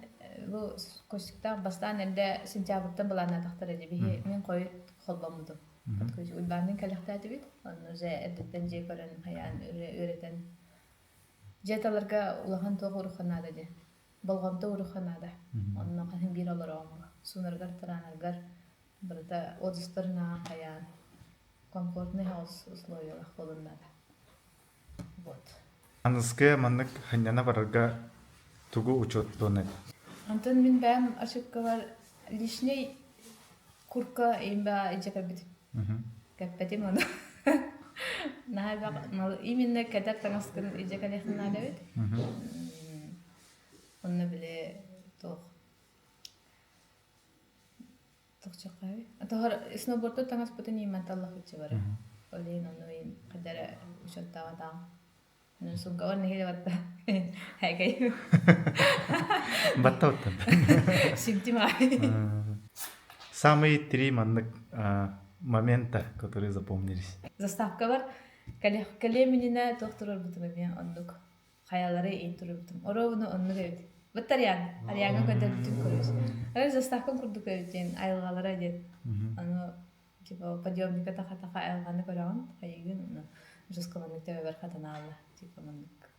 bu koştukta bastan elde sincabrıktan bulana tahtır edibi. Min koy kolbamıdım. Koşu ulbanın kalaktatı bit. Onu ze eddetten cebirin hayal öğreten. Jetalarga ulahan toğu ruhanada de. Balgamda ruhanada. Onun kahim bir olur olmalı. Sunargar taranargar. Burada odistarına hayal. Комфортный условиях қолында. Вот. Аныске маннык ханjana барарга тугу учеттонет. Антон мен бәм ошибка бар лишний куртка имба ижакабит. Каппетим оны. Нахал именно кадак таңаскын ижакалехна дебит. Онны биле тох. Тохчакай. Атар сноубордто таңас бүтүн иманталлах үчү бар. Олин ону кадара ушаттага таң. Ну сунгавар нехиле батта. Хайгай. Батта оттан. Симтимай. Самые три маннык момента, которые запомнились. Заставка бар. Калеминина тохтурор бутума мен ондук. Хаялары ин турубутум. Оровну онну гэвит. Баттарян, аряга көдөр бүтүн көрөс. Ай застакын курдук эвитен айылгалара дет. Аны типа подъемника таха айылганы көрөгөн, хайгын жускаланы төбө бар хатаналла. Типа мындык.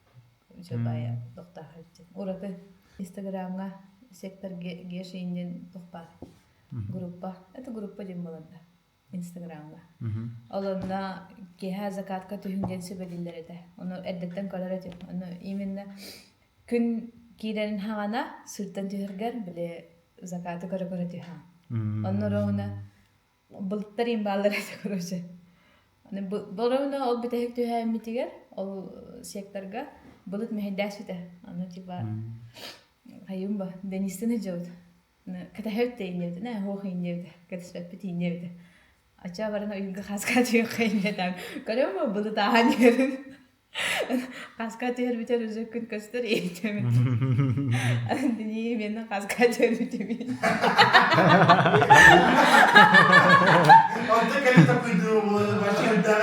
Жобая доктор хатты. Ураты Инстаграмга сектор гешинден тохпар. Группа. Это группа дем боланда. Инстаграмга. Олонда кеха закатка түһүнден сөбөлүлөр эте. Ону эддеттен көрөр эте. Ону именно күн кирен хагана сырттан түһөргөр биле закаты көрө түһа. Ону роуна булттарин баллар эте көрөсө. Ону болроуна ол битек түһа митигер, ол секторга булут мехдас бите. Ону типа хайумба денистене жоод. Ката хөвтэ иневде, на хоох иневде, ката спепти иневде. Ача барана уйга хаскат yok иневде. Көрөмө булут аанер. Хаскат ер битер өзөкүн көстөр эйтеме. Дини мени хаскат ер битеме. Онда калита куйду болду, башкардар.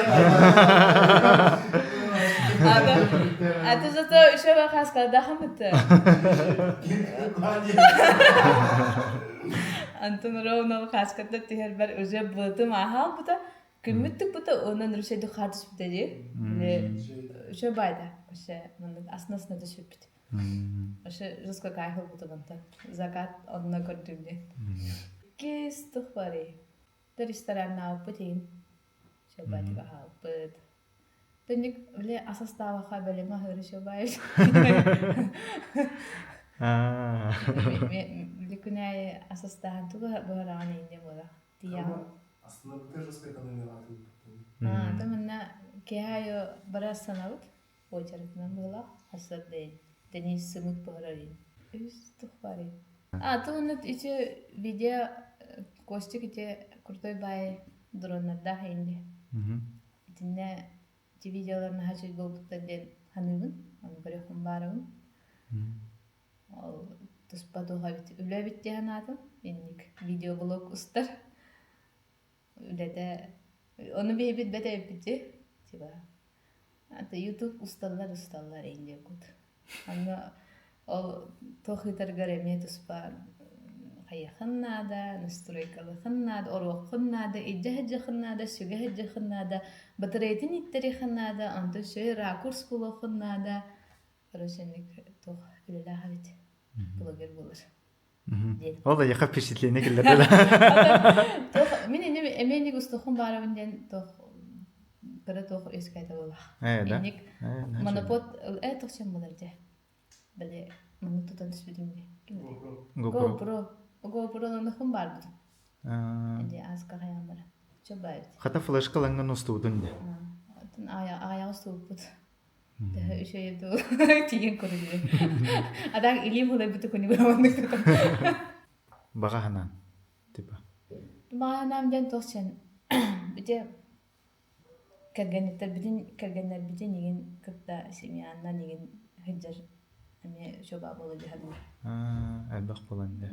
А ты зато еще в хаскат дахамыты. Антон ровно хаскатта тихер бар уже бултым ахал бута. Күмүттүк бута онун рүшеди хатыс бутеди. Ошо байда. Ошо мындан аснасына түшүп бит. Ошо жуска кайхыл бута банта. Закат онна көрдүмдү. Кис тухвари. Та ресторанна алпытин. Ошо байда алпыт. Төнник вле асастава хабелема хөрүшө байд. Ликунай асастаан туга барааны инде бола. Тиян. Aslında bu tecrübe ekonomi var. Таманна кехайо барасанаут очереднан бола асадден. Денис сымыт барарин. Үс тухбари. Тунут иче видео костик иче крутой бай дроннарда хайнде. Тинне ти видеоларны хачы болдуктан ден ханыбын, аны көрөкүн барабын. Ал туспадуга бит үлө бит дегенатын, инник видеоблог устар. Үлөдө onu bir bete bitti. Tiba. Anta YouTube ustalar ince kut. Anna o tohitar gareme tuspa hayakhanada, nasturikalı khanada, oruq khanada, ijahja khanada, sugahja khanada, batretin itteri khanada, anta şey rakurs bulu khanada. Roshenik toh ilala habit. Blogger bulur. Ол да яка впечатление келди. Мен эмени густохун барабын тох кара тох эскайта бола. Да. Эник монопод тохчан боларда. Биле муну тутан түспүдүмбү. GoPro хун барбы. Энди аска хаян бара. Чобайт. Хата флешкаланган устудун де. Ая уступут. Да еще еду тиген көрүлү. Адан илим болой буту көнү барабындык. Бага ханан. Типа. Маанамден тохчан. Бите кергенеттер битин неген кытта семьянна неген хыджар эме жоба болду хадым. Албак боланды.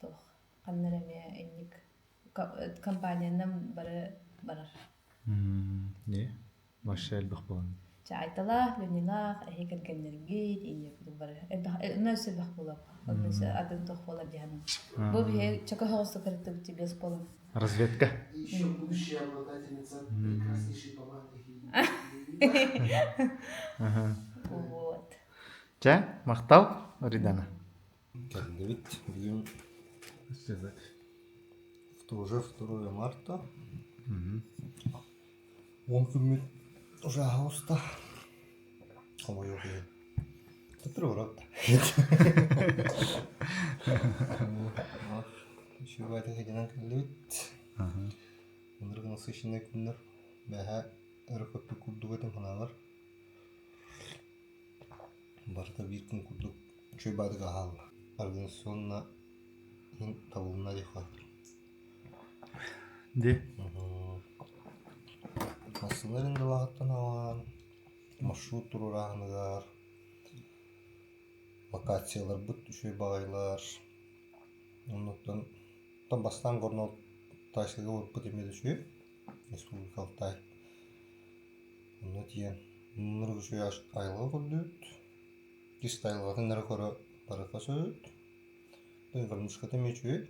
Тох. Каннереме энник компаниянын барар. Не? Башы албак боланды. Чайтала, лунила, кергеннерге инде бар. Нөсө бак болот. Нөсө адын тох болот дияным. Бу бе чака хосто кертип ти без полон. Разведка. Еще будущая обладательница прекраснейшей помады. Вот. Ча, мактал Ридана. Кандидат бugün уже 2 марта. 10 gün уже августа. Ama yok ya. Tutturur. Еще в этой ходинах кандидат. Onların насыщенные günler. Бәһә ырыпты курдук этем ханалар. Барда bir gün kurduk. Çöy badıga hal. Организационна табылына дефа. Де? Масылар инде вакыттан алган. Маршрут турурагыныгар. Локациялар бут düşөй багайлар. Ондан бастан горнол тайсыга болуп кетемеди düşөй. Республикалык тай. Onu diyen. Bunları şu yaş aylığı kurdut. Kist aylığı nere kora baraka söğüt. Dön kırmış kata meçüğü.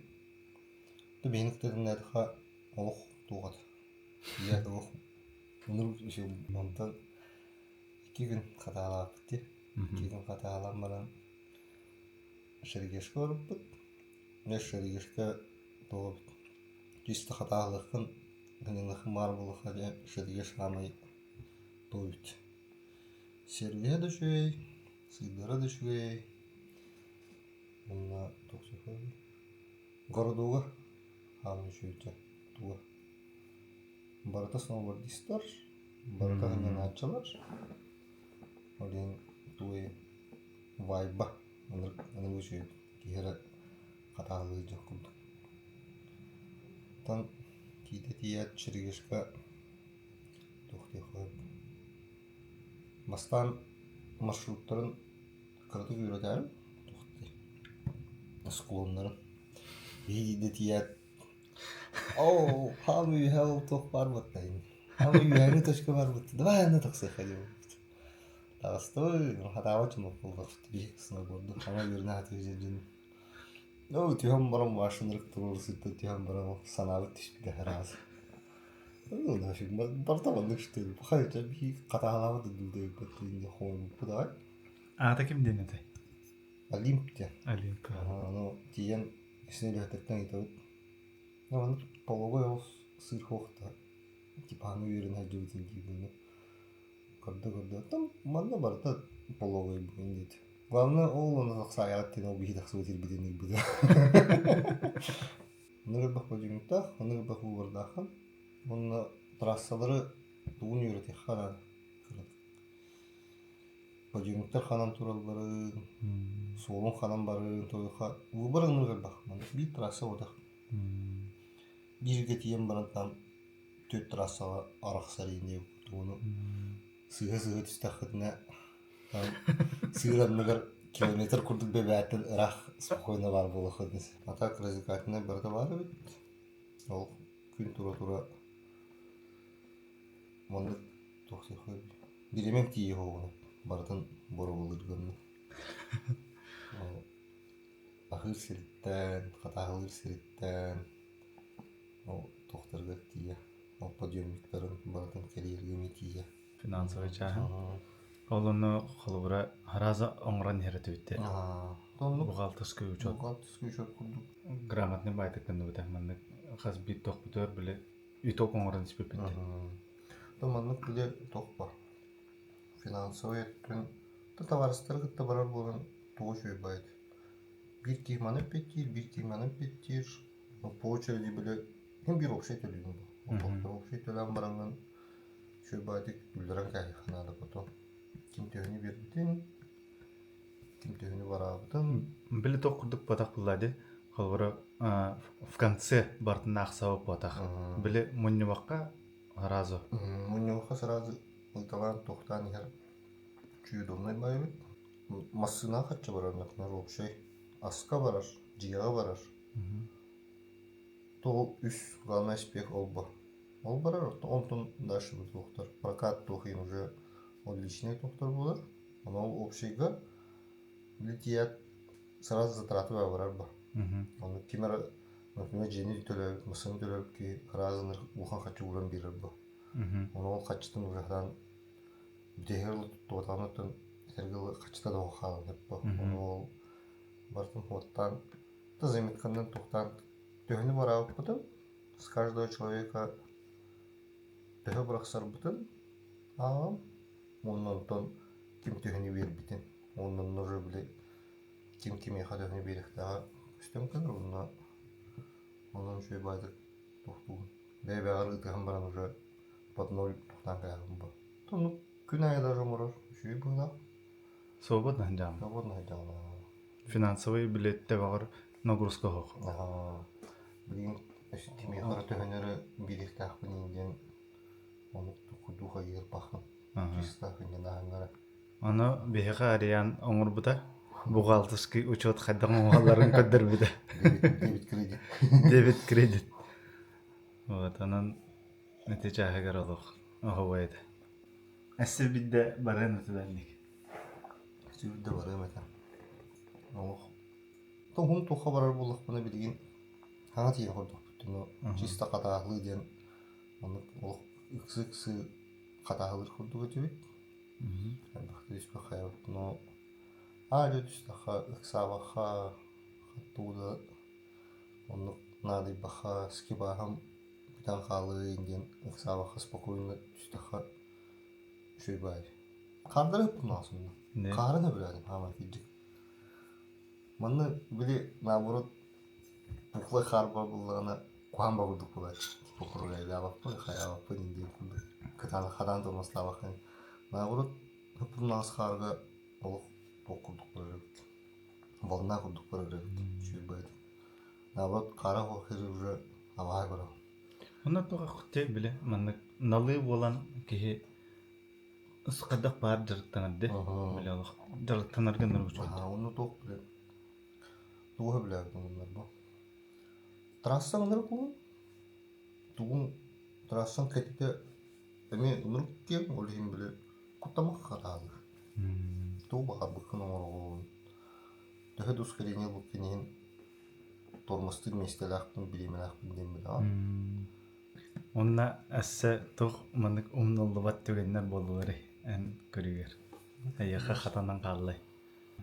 Da benik dedim ne daha oh doğat. Ya da oh. Bunları şu mantan 2 gün kata alıp bitti. 2 gün kata alanmadan şerigeş korup bit. Ne şerigeşke doğup. Kist kata alıkın günlük marbulu hadi şerigeş amay doğup. Serviye de şöyle, sigara da şöyle. Bunlar toksik oldu. Gorodoga, hamle şöyle tuğa. Barata snowboardistler, barata hemen açılar. Oradan tuğa vibe, anır bu şöyle kihara katalı jokuldu. Tan kide tiyat çirgeşka toksik oldu. Bastan marşrutların kırdı yürüterim. Sklonların. Bir de tiyat. Oh, hamı yuhav tok var batayın. Hamı yuhayını taşka var batayın. Daha yana taksa hadi. Dağıstoy, hata açma buldu. Bir kısmına gördüm. Ama yerine hatırlayacağım canım. O tüyhan baram başınırık durursu da tüyhan baram sanabı tişbide herhalde. Onu da şimdi bartamanlık işte. Hayırca bir kata alamadı dülde batayın diye hoğun bu da. Ata kim denedi? Olimp diye. Olimp. Onu diyen isini lehtekten itavet. Ama pologoy o sır hoğda. Kipanı yerin hacıvdın gibi. Kırdı. Tam manna barda pologoy bugün dedi. Главное, oğlunu sayarak tene o bir hidak sıvıtır bir denir bu da. Onu bak bacımda, onu bak bu vardakın. Onun trassaları doğun yürütü xana. Bacımda xanan turalları, solun xanan barı, toyxa. Bu barın bak. Bir trassa orada. Bir getiyen barından töt trassa araq sarayın diye onu. Sığı tüstakıdına сыгранныгар километр курдук бебәттен ырах спокойно бар болуходнус. А так развлекательный бирде бар бит. Ол күн тура монда токсы хой. Биремек тие хогуну. Бартын бору болургонну. Ахыр сириттен, катагылыр сириттен. Ол тохтарга тие. Ол подъемниктарын бартын карьерге тие. Финансовый чаһы. Олону холбура хараза оңран херетүтте. Бухгалтерский учет. Бухгалтерский учет курдук. Грамотный байтыкны бутахманны хас бит тохпутөр биле үтөк оңран испепетте. Томаннык биле токпа. Финансовый түн товарыстар гытта барар болгон тоошой байт. Bir кийманы петтир. По очереди биле hem bir общий төлөйүн. Общий төлөм баранган шөй байтык бүлдөрөн кайханада потом. Kim tövünü verbitin, kim tövünü varabıtın. Биле токурдук батак булады. Холбура в конце бартын аксабы батак. Биле мунни вакка харазы. Мунни вакка сразу ылталан токтан егер чүйдомной байбыт. Массына качча барар, например, общий. Аска барар, жияга барар. То үс главный успех олба. Ол барар, онтон дальше будет доктор. Прокат тохин уже отличный доктор булар. Ана ол общийга билетият сразу затраты барар ба. Аны кимер, например, жени төлөп, мысын төлөп ки разыныр ухан качы уран берер ба. Аны ол качтын ужадан дегерлы тотанытын сергел качта да ухал деп ба. Аны ол бартын хоттан таземиткандан токтан төгүнү барабы бутун. С каждого человека төгө браксар бутун. Ondan kim tühünü verbitin. Ondan nurru bile kim kime tühünü verek daha üstem kadar ondan şöyle baydık tohtuğun. Bebe ağrı tıhan baran уже под ноль tohtan kayağım bu. Tonu günaya da жоморор. Şöyle burada. Свободно ханжам. Свободно ханжам. Финансовый билетте багыр нагрузка хок. Блин, если кime tühünleri verek daha bunun onu tukuduğa yer bakın. Аны бега ариян оңор бута. Бухгалтерский учет хайдан оңаларын көддөр биде. Дебет кредит. Вот анан нетиже хагар олох. Охойды. Әссе бидде баран өтөдәнник. Сүйді бар емекен. Тоғым тоққа барар болық бұны білген. Хаңа тиген құрдық бүттіні. Чиста қатағылы ден. Оны үксі қатағылыр құрдық өте бет. Бақты үспе қайып. Ары түстіға үксабаға қаттуды. Оны нады баға скибағым бітан қалы енген үксабаға спокойны түстіға шөй бай. Қандырып бұны асында. Қарыны біладым, хама кейдік. Мұны біле, наоборот, бұқлай қар бар бұлығына қуан ба бұдық бұлар. Бұқырғайды абақпы, қай абақпы, нендей бұлды. Кытаны қадан тұрмасына абақын. Наоборот, бұлын ағыз қарға олық бұқырдық бұлар өкті. Болына құрдық бұлар өкті, шөй байды. Наоборот, қара қоқыры уже абағай бұрау. Оны тоға құтте біле, мұны налы болан кеге Усқадақ бар жарықтанады, біле олық. Жарықтанарған нұрғы жолды. Оны тоқ біле. Туғы біле бұлар бұл. Трассаң нұр бұл. Туғын трассаң кәтіпе әме нұр кем, ол ең біле құттамақ қарағылыр. Туғы бағар бұқын оңыр оғын. Дөхі дұскаренел бұл кенеген тормыстыр местел ақпын, білемен ақпын дем біле. Онна әссе тұқ мұнық ұмнылы бат төгеннер болуылары ән көрігер. Әйеқі қатанан қалылай.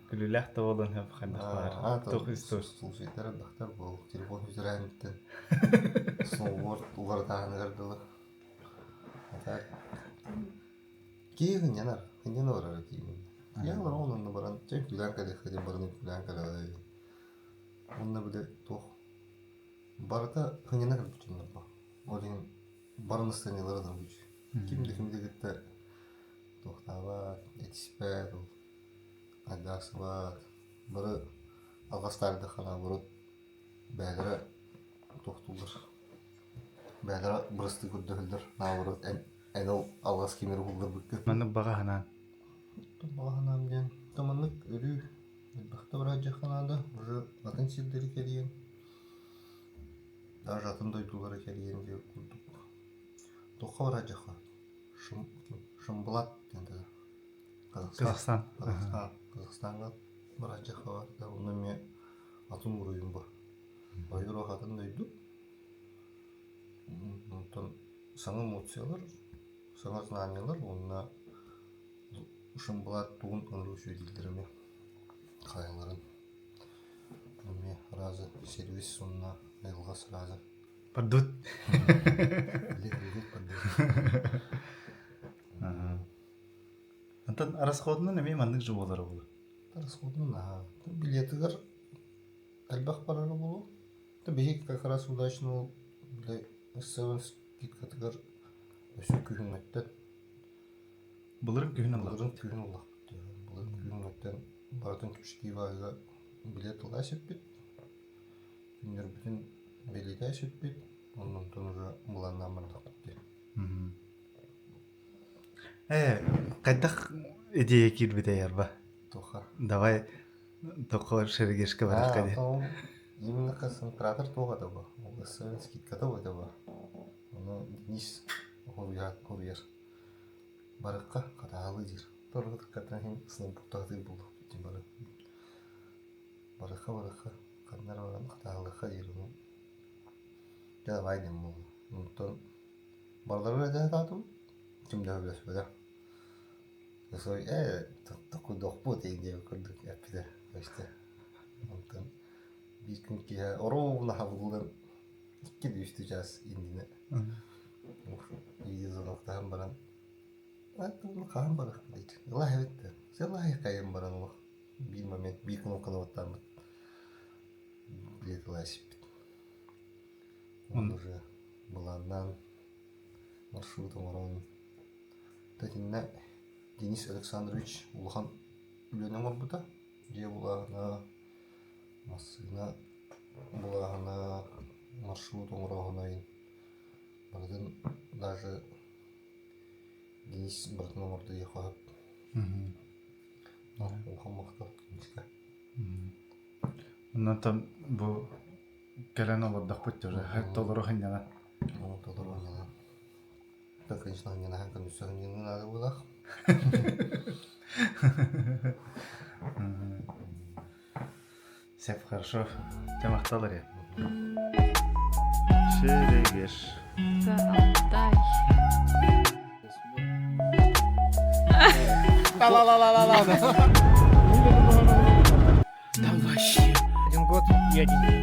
Күліләқ та болын әп қандақ бар. Тұқ үстір. Сұлсетер әбдақтар бұл. Телефон үзір әміттен. Сұлғыр, ұғыр тағыны ғырдылы. Кейгін янар. Хынден орары кейгін. Яғылар онынны баран. Чәк күлән кәді қаден барыны күлән кәді. Онына біле тұқ. Барыта хынден әкір бүтінлер ба. Олин барын станилардан бүч. Кимде гитте тоқтабат, этиспет, адасбат. Бары алғастарды хана бурут бәдірі тоқтулар. Бәдірі бұрысты күрдігілдір. Наурут әнол алғас кемері бұлдар бүккі. Мұны баға ханан. Баға ханан ден. Таманлық үрі. Бақты бір аджа ханады. Уже атын сирдері келген. Даже атын дойдулары келген деп күрдік. Тоққа бар аджа хан. Шымбылат деді. Қазақстан. Қазақстанға бір аджа хан бар. Оны мен атын бұруым бар. Байыр оғатын дойду. Саңа эмоциялар, саңа знаниялар, онына Шымбылат туын ыңыру сөйділдіріме қайыларын. Мен разы сервис сонына айылғас разы. Пардут. Білет пардут. Антон расходынан әме мандық жобалары болу? Расходынан, билетігір әлбақ барары болу. Бейік как раз удачно ол Севен скидкатығыр өсі күйін өттен. Бұлырын күйін алақ? Бұлырын күйін алақ. Бұлырын күйін өттен бардың күшкі бағыға билет алға сөппет. Күндер бүтін билеті сөппет. Онын тұнығы бұланна мұрдақ өтте. Қайдақ идея кирбіде ярба? Тоқа. Давай тоқа шерегешкі барақ қаде. Именно концентратор тоға да ба. Ол Севен скидката ойда ба. Оны Денис Хурьер барыққа қатағалы дер. Торғыдық қаттан хем сынып бұқтағды болдық. Барыққа қадынар баран қатағылыққа дер. Жада байден бұл. Ұнттан барлары өйді атату. Кімді өбілес өйді. Өсой, тұқы доқпу дейінде өкірдік әппіде. Ұнттан bir gün ki orovna havludan iki de üstü caz indine. İyi zonaktan baran. Bunu kan barak dedi. Allah evet. Selah kayın baran o. Bir moment bir gün okanattan mı? Bilet lasip. Он уже bulandan маршрутом орон. Тәтинне Денис Александрович улхан үләнен бар бұта. Же булағына Масына бұлағына маршрут оңырағынайын. Бардын даже Денис бірдің омырды еқағып. Олған мақтал кемеске. Оннан там бұл кәлән олардақ бұтты уже. Толыру хыннана. Толыру хыннана. Да, конечно, хыннана хан көндісі хыннана ады болақ. Сәп хорошо. Тамақталыр я. Шерегеш. Алтай. Там вообще. 1 год и 1 день.